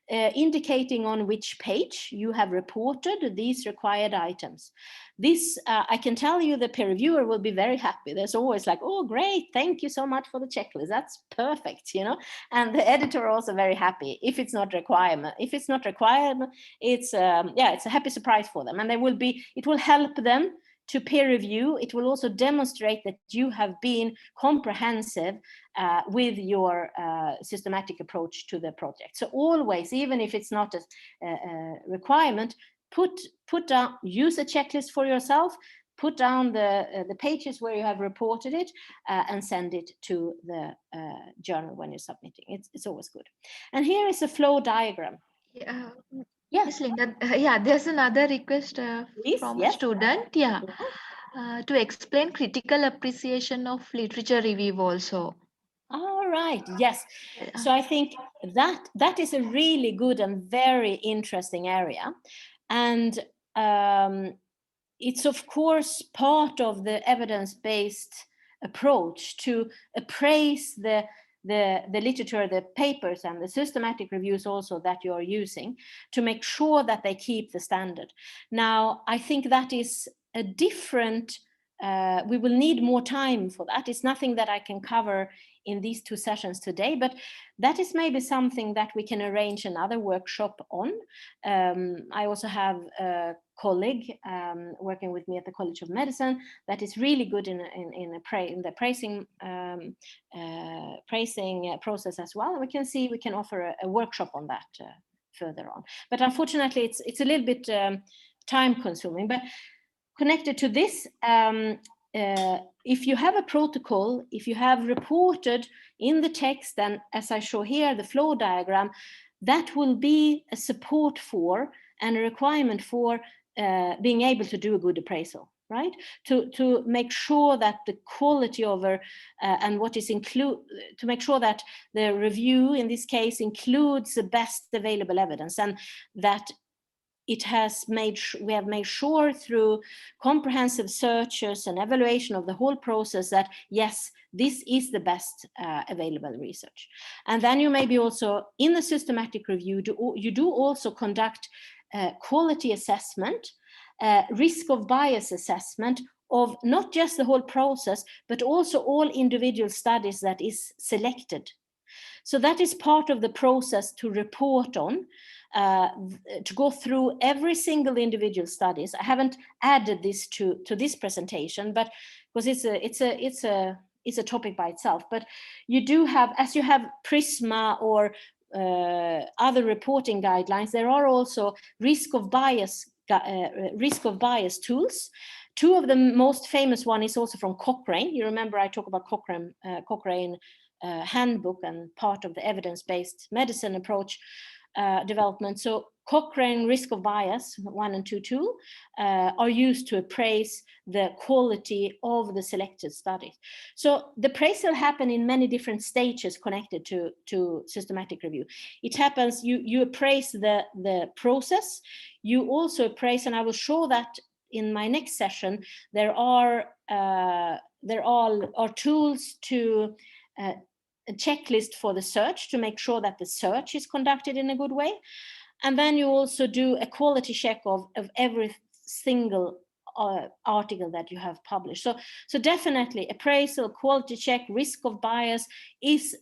indicating on which page you have reported these required items. This, I can tell you, the peer reviewer will be very happy. There's always like, oh, great, thank you so much for the checklist. That's perfect, you know. And the editor also very happy if it's not requirement. If it's not required, it's it's a happy surprise for them, and it will help them to peer review. It will also demonstrate that you have been comprehensive with your systematic approach to the project. So always, even if it's not a requirement, put down, use a checklist for yourself, put down the pages where you have reported it, and send it to the journal when you're submitting. It's always good. And here is a flow diagram. Yeah. Yeah. Yes, Linda. Yeah, there's another request Please, from yes. a student. Yeah, to explain critical appreciation of literature review also. All right. Yes. So I think that is a really good and very interesting area, and it's of course part of the evidence-based approach to appraise the literature, the papers, and the systematic reviews also that you are using, to make sure that they keep the standard. Now, I think that is a different. We will need more time for that. It's nothing that I can cover in these 2 sessions today, but that is maybe something that we can arrange another workshop on. I also have a colleague working with me at the College of Medicine that is really good in the praising process as well. And we can offer a workshop on that further on. But unfortunately, it's a little bit time consuming. But connected to this, if you have a protocol, if you have reported in the text, and as I show here, the flow diagram, that will be a support for and a requirement for being able to do a good appraisal, right? To make sure that the quality over and what is to make sure that the review in this case includes the best available evidence, and that we have made sure through comprehensive searches and evaluation of the whole process that yes, this is the best available research. And then you maybe also in the systematic review, you do also conduct quality assessment, risk of bias assessment of not just the whole process, but also all individual studies that is selected. So that is part of the process to report on, to go through every single individual studies. I haven't added this to this presentation, but because it's a topic by itself. But you do have, as you have Prisma or other reporting guidelines, there are also risk of bias tools. 2 of the most famous one is also from Cochrane. You remember I talked about Cochrane handbook and part of the evidence-based medicine approach development. So Cochrane risk of bias 1 and 2 tool are used to appraise the quality of the selected studies. So the appraisal happen in many different stages connected to systematic review. It happens, you appraise the process, you also appraise, and I will show that in my next session, there are tools to a checklist for the search to make sure that the search is conducted in a good way. And then you also do a quality check of every single article that you have published. So definitely appraisal, quality check, risk of bias is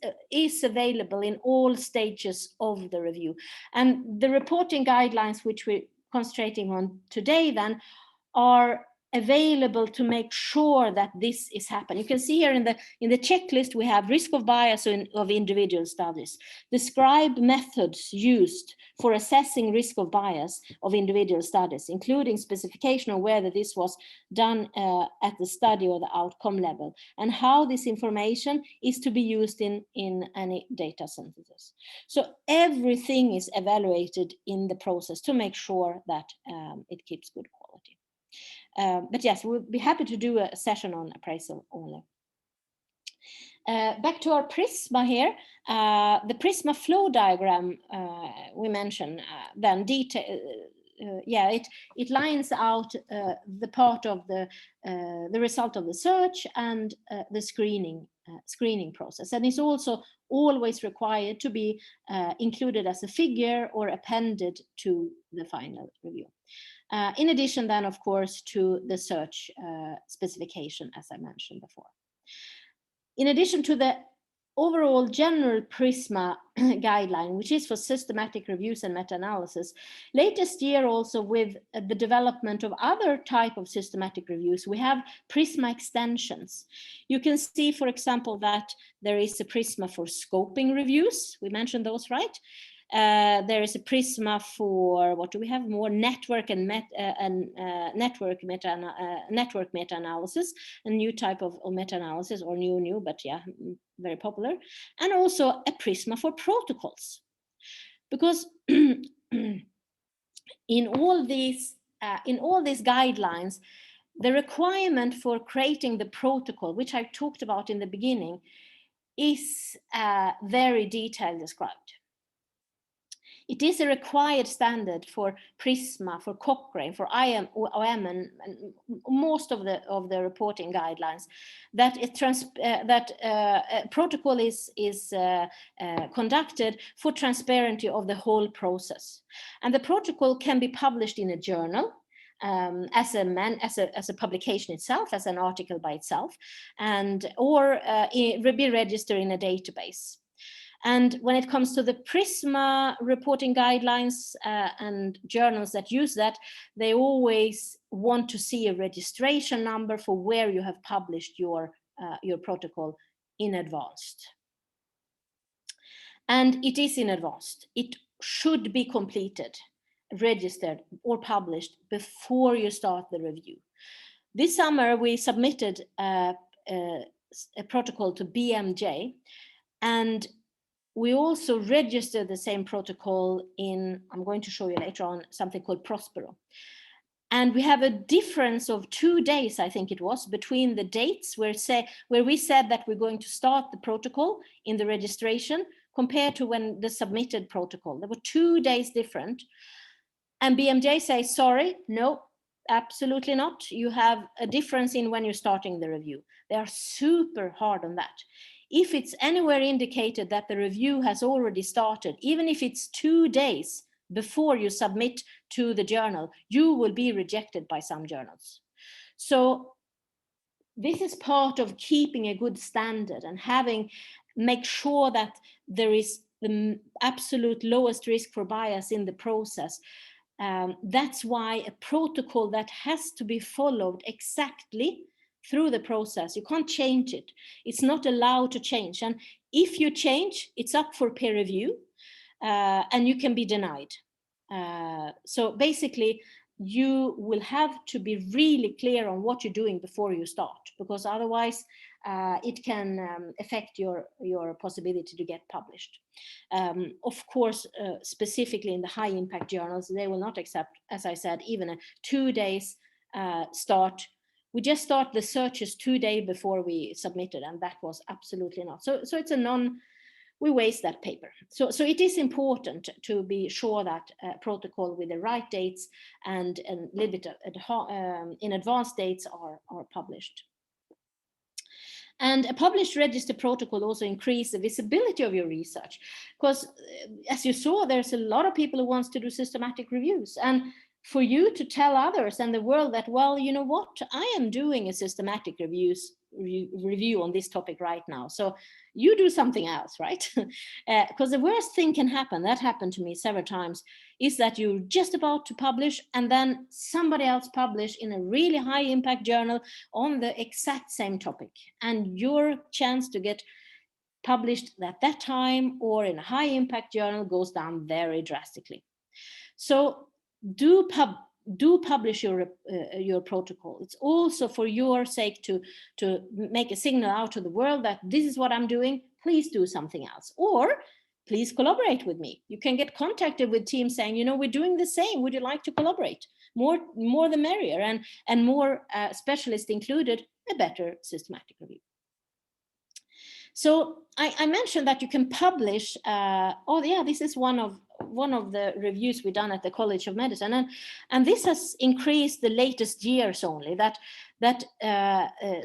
available in all stages of the review. And the reporting guidelines, which we're concentrating on today then, are available to make sure that this is happening. You can see here in the checklist we have risk of bias of individual studies, describe methods used for assessing risk of bias of individual studies, including specification of whether this was done at the study or the outcome level, and how this information is to be used in any data synthesis. So everything is evaluated in the process to make sure that it keeps good quality. But yes, we'll be happy to do a session on appraisal only. Back to our Prisma here, the Prisma flow diagram we mentioned, then it lines out the part of the result of the search and the screening process, and is also always required to be included as a figure or appended to the final review. In addition then, of course, to the search specification, as I mentioned before. In addition to the overall general Prisma guideline, which is for systematic reviews and meta-analysis, latest year also with the development of other type of systematic reviews, we have Prisma Extensions. You can see, for example, that there is a Prisma for scoping reviews. We mentioned those, right? There is a Prisma for, what do we have more? Network and network meta-analysis, a new type of meta-analysis, or new, but yeah, very popular. And also a Prisma for protocols. Because in all these guidelines, the requirement for creating the protocol, which I talked about in the beginning, is very detailed described. It is a required standard for Prisma, for Cochrane, for OM, and most of the reporting guidelines that a protocol is conducted for transparency of the whole process, and the protocol can be published in a journal as a publication itself, as an article by itself, or be registered in a database. And when it comes to the Prisma reporting guidelines and journals that use that, they always want to see a registration number for where you have published your protocol in advance. And it is in advance. It should be completed, registered, or published before you start the review. This summer, we submitted a protocol to BMJ, and we also registered the same protocol in, I'm going to show you later on, something called Prospero. And we have a difference of 2 days, I think it was, between the dates where we said that we're going to start the protocol in the registration compared to when the submitted protocol. There were 2 days different. And BMJ says, sorry, no, absolutely not. You have a difference in when you're starting the review. They are super hard on that. If it's anywhere indicated that the review has already started, even if it's 2 days before you submit to the journal, you will be rejected by some journals. So this is part of keeping a good standard and make sure that there is the absolute lowest risk for bias in the process. That's why a protocol that has to be followed exactly through the process, you can't change it. It's not allowed to change. And if you change, it's up for peer review and you can be denied. So basically, you will have to be really clear on what you're doing before you start, because otherwise it can affect your possibility to get published. Of course, specifically in the high impact journals, they will not accept, as I said, even a 2 days start. We just start the searches 2 days before we submitted, and that was absolutely not. So it's we waste that paper. So it is important to be sure that protocol with the right dates and a little bit in advance dates are published. And a published register protocol also increases the visibility of your research, because as you saw, there's a lot of people who wants to do systematic reviews, and for you to tell others and the world that, well, you know what, I am doing a systematic review on this topic right now. So you do something else, right? Because the worst thing can happen, that happened to me several times, is that you're just about to publish and then somebody else publish in a really high impact journal on the exact same topic. And your chance to get published at that time or in a high impact journal goes down very drastically. So do publish your protocol. It's also for your sake to make a signal out to the world that this is what I'm doing. Please do something else, or please collaborate with me. You can get contacted with teams saying, you know, we're doing the same. Would you like to collaborate? More the merrier, and more specialists included, a better systematic review. So I mentioned that you can publish. This is one reviews we done at the College of Medicine, and this has increased the latest years only. That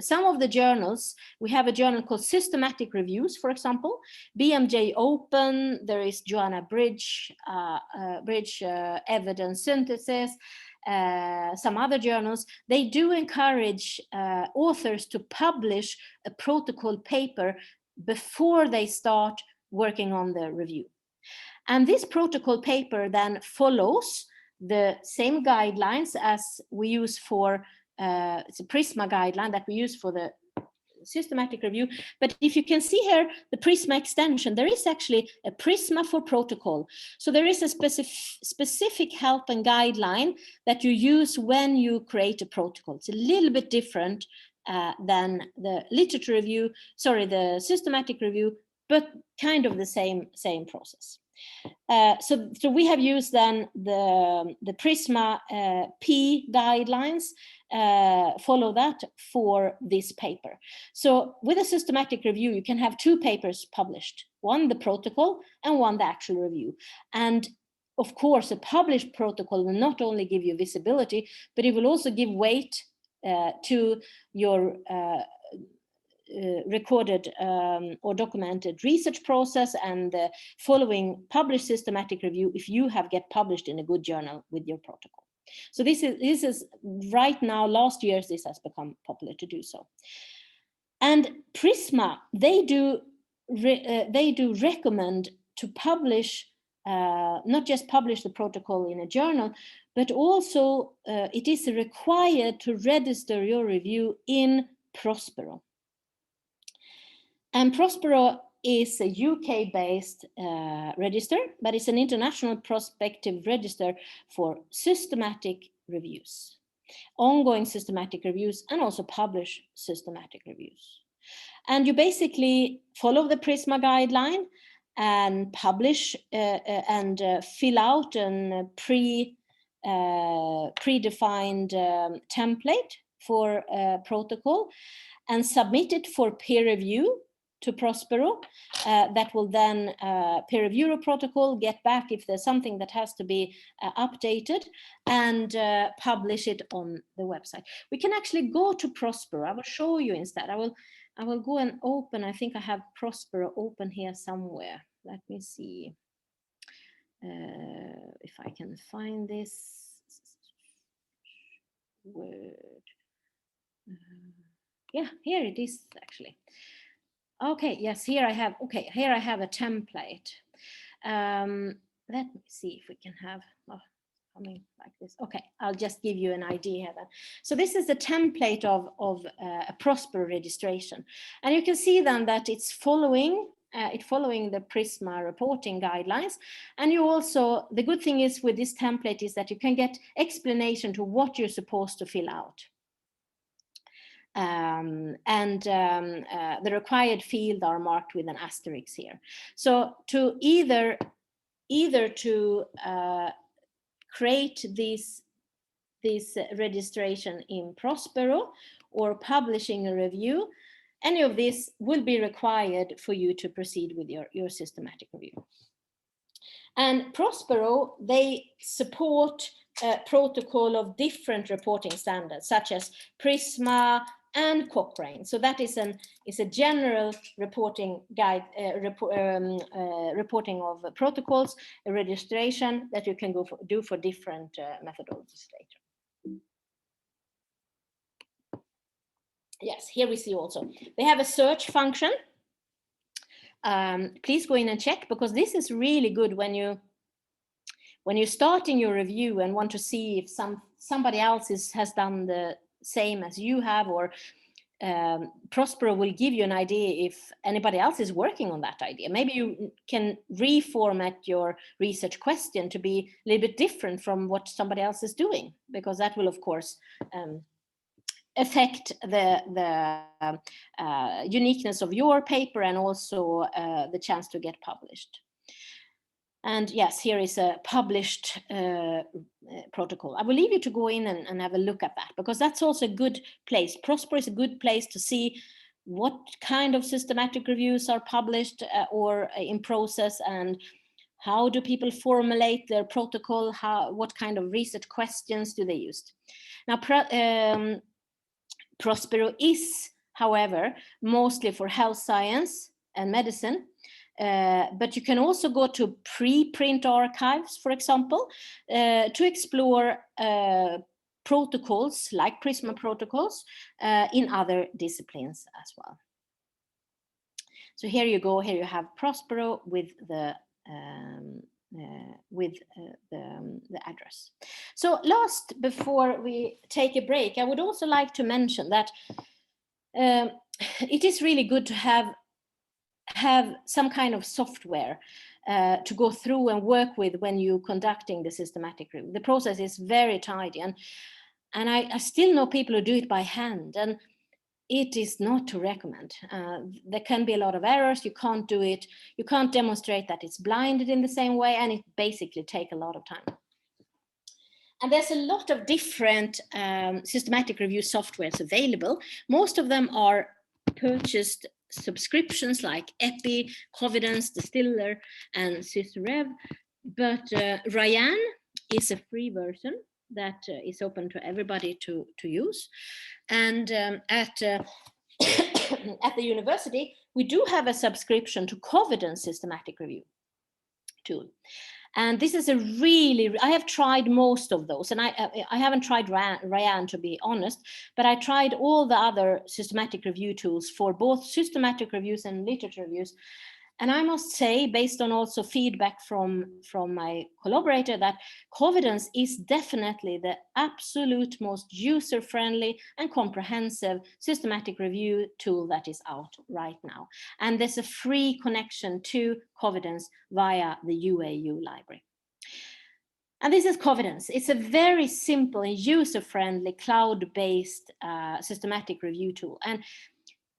some of the journals, we have a journal called Systematic Reviews, for example, BMJ Open, there is Joanna Bridge, Evidence Synthesis, some other journals. They do encourage authors to publish a protocol paper before they start working on the review. And this protocol paper then follows the same guidelines as we use for, it's a Prisma guideline that we use for the systematic review. But if you can see here, the Prisma extension, there is actually a Prisma for protocol. So there is a specific help and guideline that you use when you create a protocol. It's a little bit different than the literature review, sorry, the systematic review, but kind of the same process. So we have used then the Prisma P guidelines, follow that for this paper. So with a systematic review, you can have two papers published, one the protocol and one the actual review. And of course, a published protocol will not only give you visibility, but it will also give weight to your recorded or documented research process and following published systematic review if you have get published in a good journal with your protocol. So this is right now, last years, this has become popular to do so. And Prisma, they do recommend to publish, not just publish the protocol in a journal, but also it is required to register your review in Prospero. And Prospero is a UK-based register, but it's an international prospective register for systematic reviews, ongoing systematic reviews, and also publish systematic reviews. And you basically follow the Prisma guideline and publish and fill out a predefined template for protocol and submit it for peer review to Prospero. That will then peer review your protocol, get back if there's something that has to be updated, and publish it on the website. We can actually go to Prospero. I will show you instead. I will go and open, I think I have Prospero open here somewhere. Let me see if I can find this word. Yeah, here it is actually. Okay, yes, here I have a template. Let me see if we can have, something like this. Okay, I'll just give you an idea then. So this is the template of a Prospero registration. And you can see then that it's following the Prisma reporting guidelines. And you also, the good thing is with this template is that you can get explanation to what you're supposed to fill out. The required fields are marked with an asterisk here. So to either to create this registration in Prospero or publishing a review, any of this will be required for you to proceed with your systematic review. And Prospero, they support a protocol of different reporting standards, such as Prisma and Cochrane. So that is a general reporting guide, reporting of protocols, a registration that you can do for different methodologies later. Yes, here we see also they have a search function. Please go in and check, because this is really good when you're starting your review and want to see if somebody else has done the same as you have, or Prospero will give you an idea if anybody else is working on that idea. Maybe you can reformat your research question to be a little bit different from what somebody else is doing, because that will of course affect the uniqueness of your paper and also the chance to get published. And yes, here is a published protocol. I will leave you to go in and have a look at that, because that's also a good place. Prospero is a good place to see what kind of systematic reviews are published or in process, and How do people formulate their protocol? What kind of research questions do they use? Now, Prospero is, however, mostly for health science and medicine, but you can also go to preprint archives, for example, to explore protocols like Prisma protocols in other disciplines as well. So here you go. Here you have Prospero with the address. So last, before we take a break, I would also like to mention that it is really good to have some kind of software to go through and work with when you're conducting the systematic review. The process is very tidy, and I still know people who do it by hand, and it is not to recommend. There can be a lot of errors. You can't do it. You can't demonstrate that it's blinded in the same way, and it basically takes a lot of time. And there's a lot of different systematic review softwares available. Most of them are purchased subscriptions like EPI, Covidence, Distiller, and SysRev. But Ryan is a free version that is open to everybody to use. And at the university, we do have a subscription to Covidence systematic review tool. And this is a really, I have tried most of those, and I haven't tried Ryan, to be honest, but I tried all the other systematic review tools for both systematic reviews and literature reviews. And I must say, based on also feedback from my collaborator, that Covidence is definitely the absolute most user-friendly and comprehensive systematic review tool that is out right now. And there's a free connection to Covidence via the UAU library. And this is Covidence. It's a very simple and user-friendly cloud-based systematic review tool. And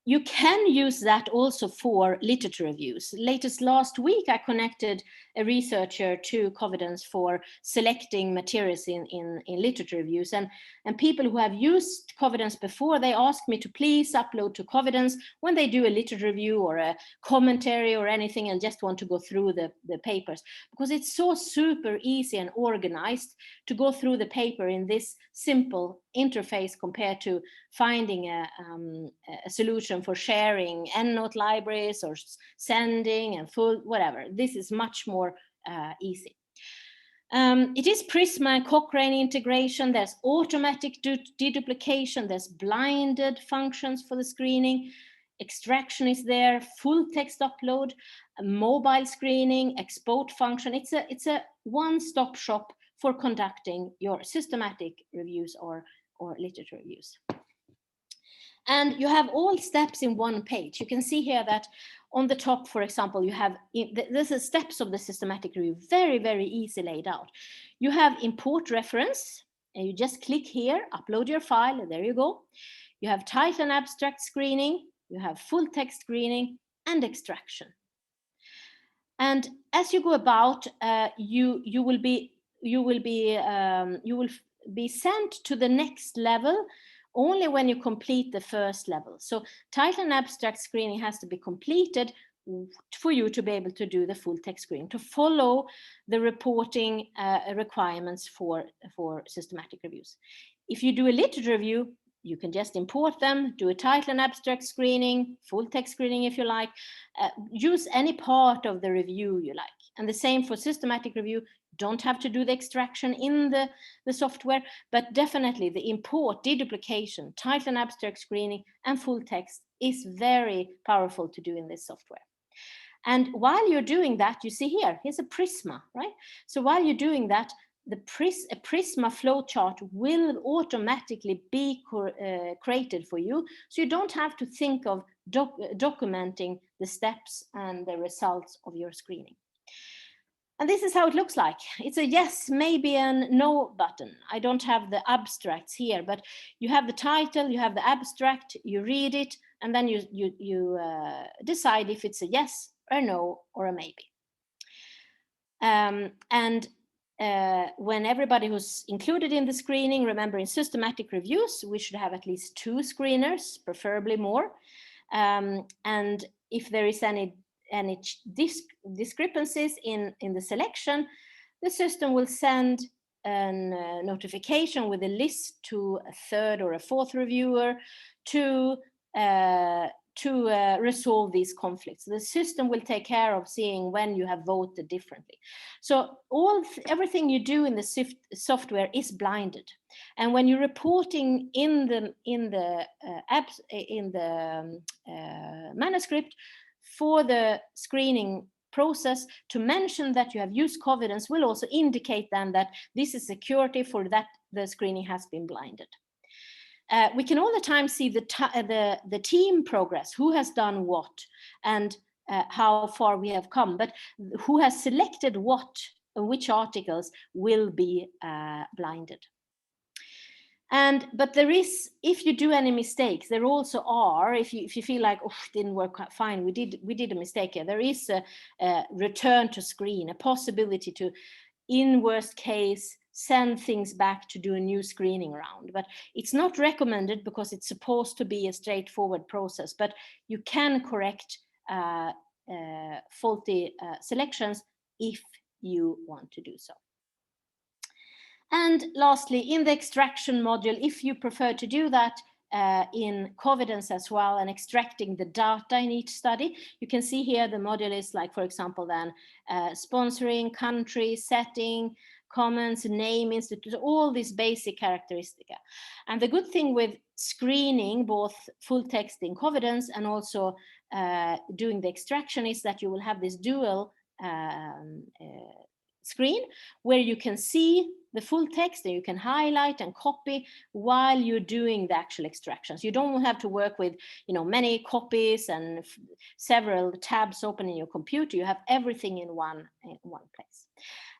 you can use that also for literature reviews. Last week, I connected a researcher to Covidence for selecting materials in literature reviews. And people who have used Covidence before, they ask me to please upload to Covidence when they do a literature review or a commentary or anything and just want to go through the papers. Because it's so super easy and organized to go through the paper in this simple interface compared to finding a solution for sharing EndNote libraries or sending and full whatever. This is much more easy. It is Prisma and Cochrane integration. There's automatic deduplication. There's blinded functions for the screening. Extraction is there. Full text upload, mobile screening, export function. It's a one-stop shop for conducting your systematic reviews or literature reviews. And you have all steps in one page. You can see here that on the top, for example, you have, this is steps of the systematic review, very, very easy laid out. You have import reference, and you just click here, upload your file, and there you go. You have title and abstract screening, you have full text screening, and extraction. And as you go about, you will be sent to the next level only when you complete the first level. So title and abstract screening has to be completed for you to be able to do the full text screening, to follow the reporting requirements for systematic reviews. If you do a literature review, you can just import them, do a title and abstract screening, full text screening if you like, use any part of the review you like. And the same for systematic review. Don't have to do the extraction in the software, but definitely the import, deduplication, title and abstract screening, and full text is very powerful to do in this software. And while you're doing that, you see here's a Prisma, right? So while you're doing that, a Prisma flowchart will automatically be created for you. So you don't have to think of documenting the steps and the results of your screening. And this is how it looks like. It's a yes, maybe, and no button. I don't have the abstracts here, but you have the title, you have the abstract, you read it, and then you decide if it's a yes or a no or a maybe. When everybody who's included in the screening, remember in systematic reviews, we should have at least 2 screeners, preferably more. And if there is any any discrepancies in the selection, the system will send a notification with a list to a third or a fourth reviewer to resolve these conflicts. The system will take care of seeing when you have voted differently. So everything you do in the software is blinded, and when you're reporting in the manuscript for the screening process, to mention that you have used Covidence will also indicate then that this is security for that the screening has been blinded. We can all the time see the team progress, who has done what, and how far we have come, but who has selected what, which articles will be blinded. But there is, if you do any mistakes, there also are, if you feel like, oh, it didn't work fine, we did a mistake here, there is a return to screen, a possibility to, in worst case, send things back to do a new screening round. But it's not recommended because it's supposed to be a straightforward process, but you can correct faulty selections if you want to do so. And lastly, in the extraction module, if you prefer to do that in Covidence as well and extracting the data in each study, you can see here the module is like, for example, then sponsoring, country, setting, comments, name, institute, all these basic characteristics. And the good thing with screening both full text in Covidence and also doing the extraction is that you will have this dual screen where you can see the full text and you can highlight and copy while you're doing the actual extractions. You don't have to work with, you know, many copies and several tabs open in your computer. You have everything in one place.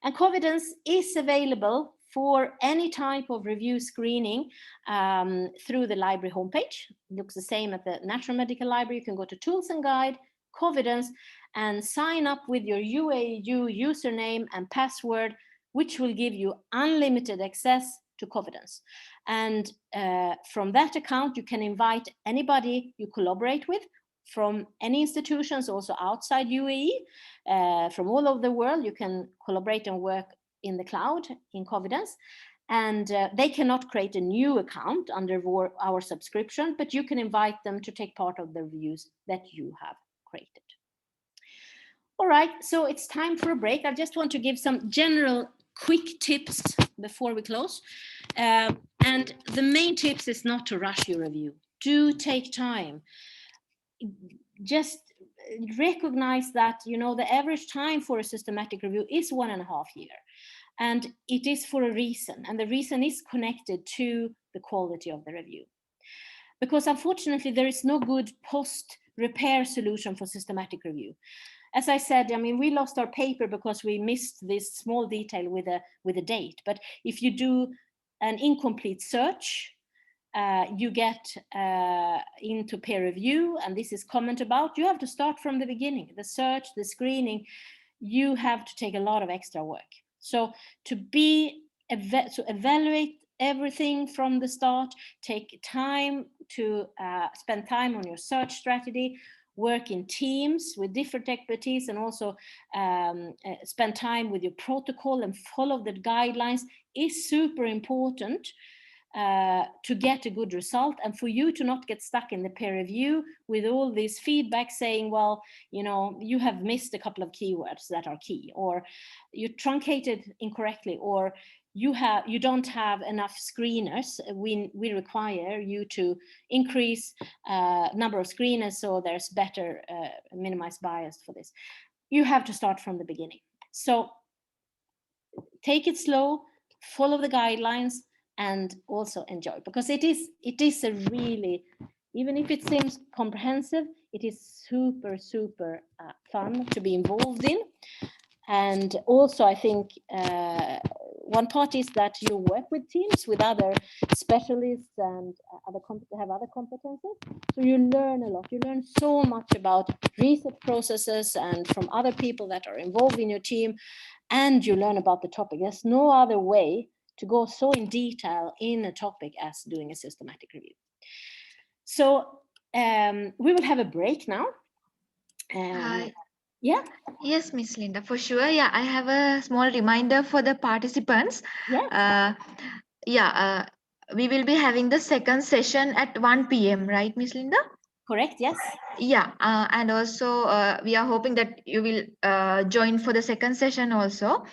And Covidence is available for any type of review screening through the library homepage. It looks the same at the National Medical Library. You can go to Tools and Guide, Covidence, and sign up with your UAU username and password, which will give you unlimited access to Covidence. And from that account, you can invite anybody you collaborate with from any institutions, also outside UAE, from all over the world. You can collaborate and work in the cloud in Covidence. And they cannot create a new account under our subscription, but you can invite them to take part of the reviews that you have created. All right, so it's time for a break. I just want to give some general quick tips before we close. And the main tips is not to rush your review. Do take time. Just recognize that, you know, the average time for a systematic review is 1.5 years. And it is for a reason. And the reason is connected to the quality of the review. Because unfortunately, there is no good post-repair solution for systematic review. As I said, I mean, we lost our paper because we missed this small detail with a date. But if you do an incomplete search, you get into peer review, and this is comment about, you have to start from the beginning. The search, the screening, you have to take a lot of extra work. So to evaluate everything from the start, take time to spend time on your search strategy, work in teams with different expertise, and also spend time with your protocol and follow the guidelines is super important to get a good result, and for you to not get stuck in the peer review with all this feedback saying, well, you know, you have missed a couple of keywords that are key, or you truncated incorrectly, or you don't have enough screeners. We require you to increase number of screeners so there's better minimized bias for this. You have to start from the beginning. So take it slow, follow the guidelines, and also enjoy, because it is a really, even if it seems comprehensive, it is super fun to be involved in. And also, I think one part is that you work with teams, with other specialists and have other competences. So you learn a lot. You learn so much about research processes and from other people that are involved in your team, and you learn about the topic. There's no other way to go so in detail in a topic as doing a systematic review. So we will have a break now. Hi. Yeah. Yes, Miss Linda, for sure. Yeah, I have a small reminder for the participants. Yes. We will be having the second session at 1 p.m., right, Miss Linda? Correct. Yes. Yeah, and also we are hoping that you will join for the second session also.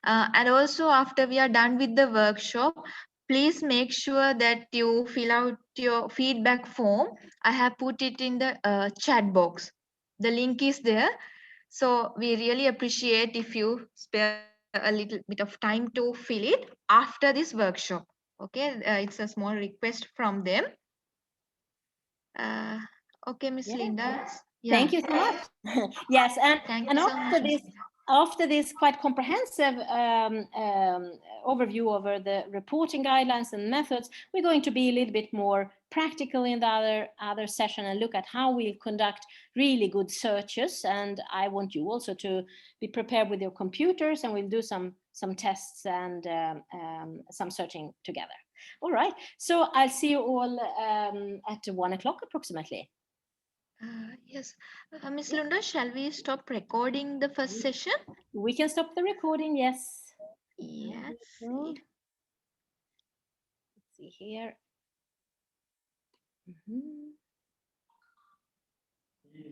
And also after we are done with the workshop, please make sure that you fill out your feedback form. I have put it in the chat box. The link is there. So we really appreciate if you spare a little bit of time to fill it after this workshop. Okay, it's a small request from them. Uh, okay, Miss Yeah. Linda. Thank you so much. Yes, and Thank and you so after much, this, after this quite comprehensive overview over the reporting guidelines and methods, we're going to be a little bit more practical in the other session and look at how we conduct really good searches. And I want you also to be prepared with your computers, and we'll do some tests and some searching together. All right. So I'll see you all at 1 o'clock approximately. Yes. Miss Lunda, shall we stop recording the first session? We can stop the recording, yes. Yes. Let's see here.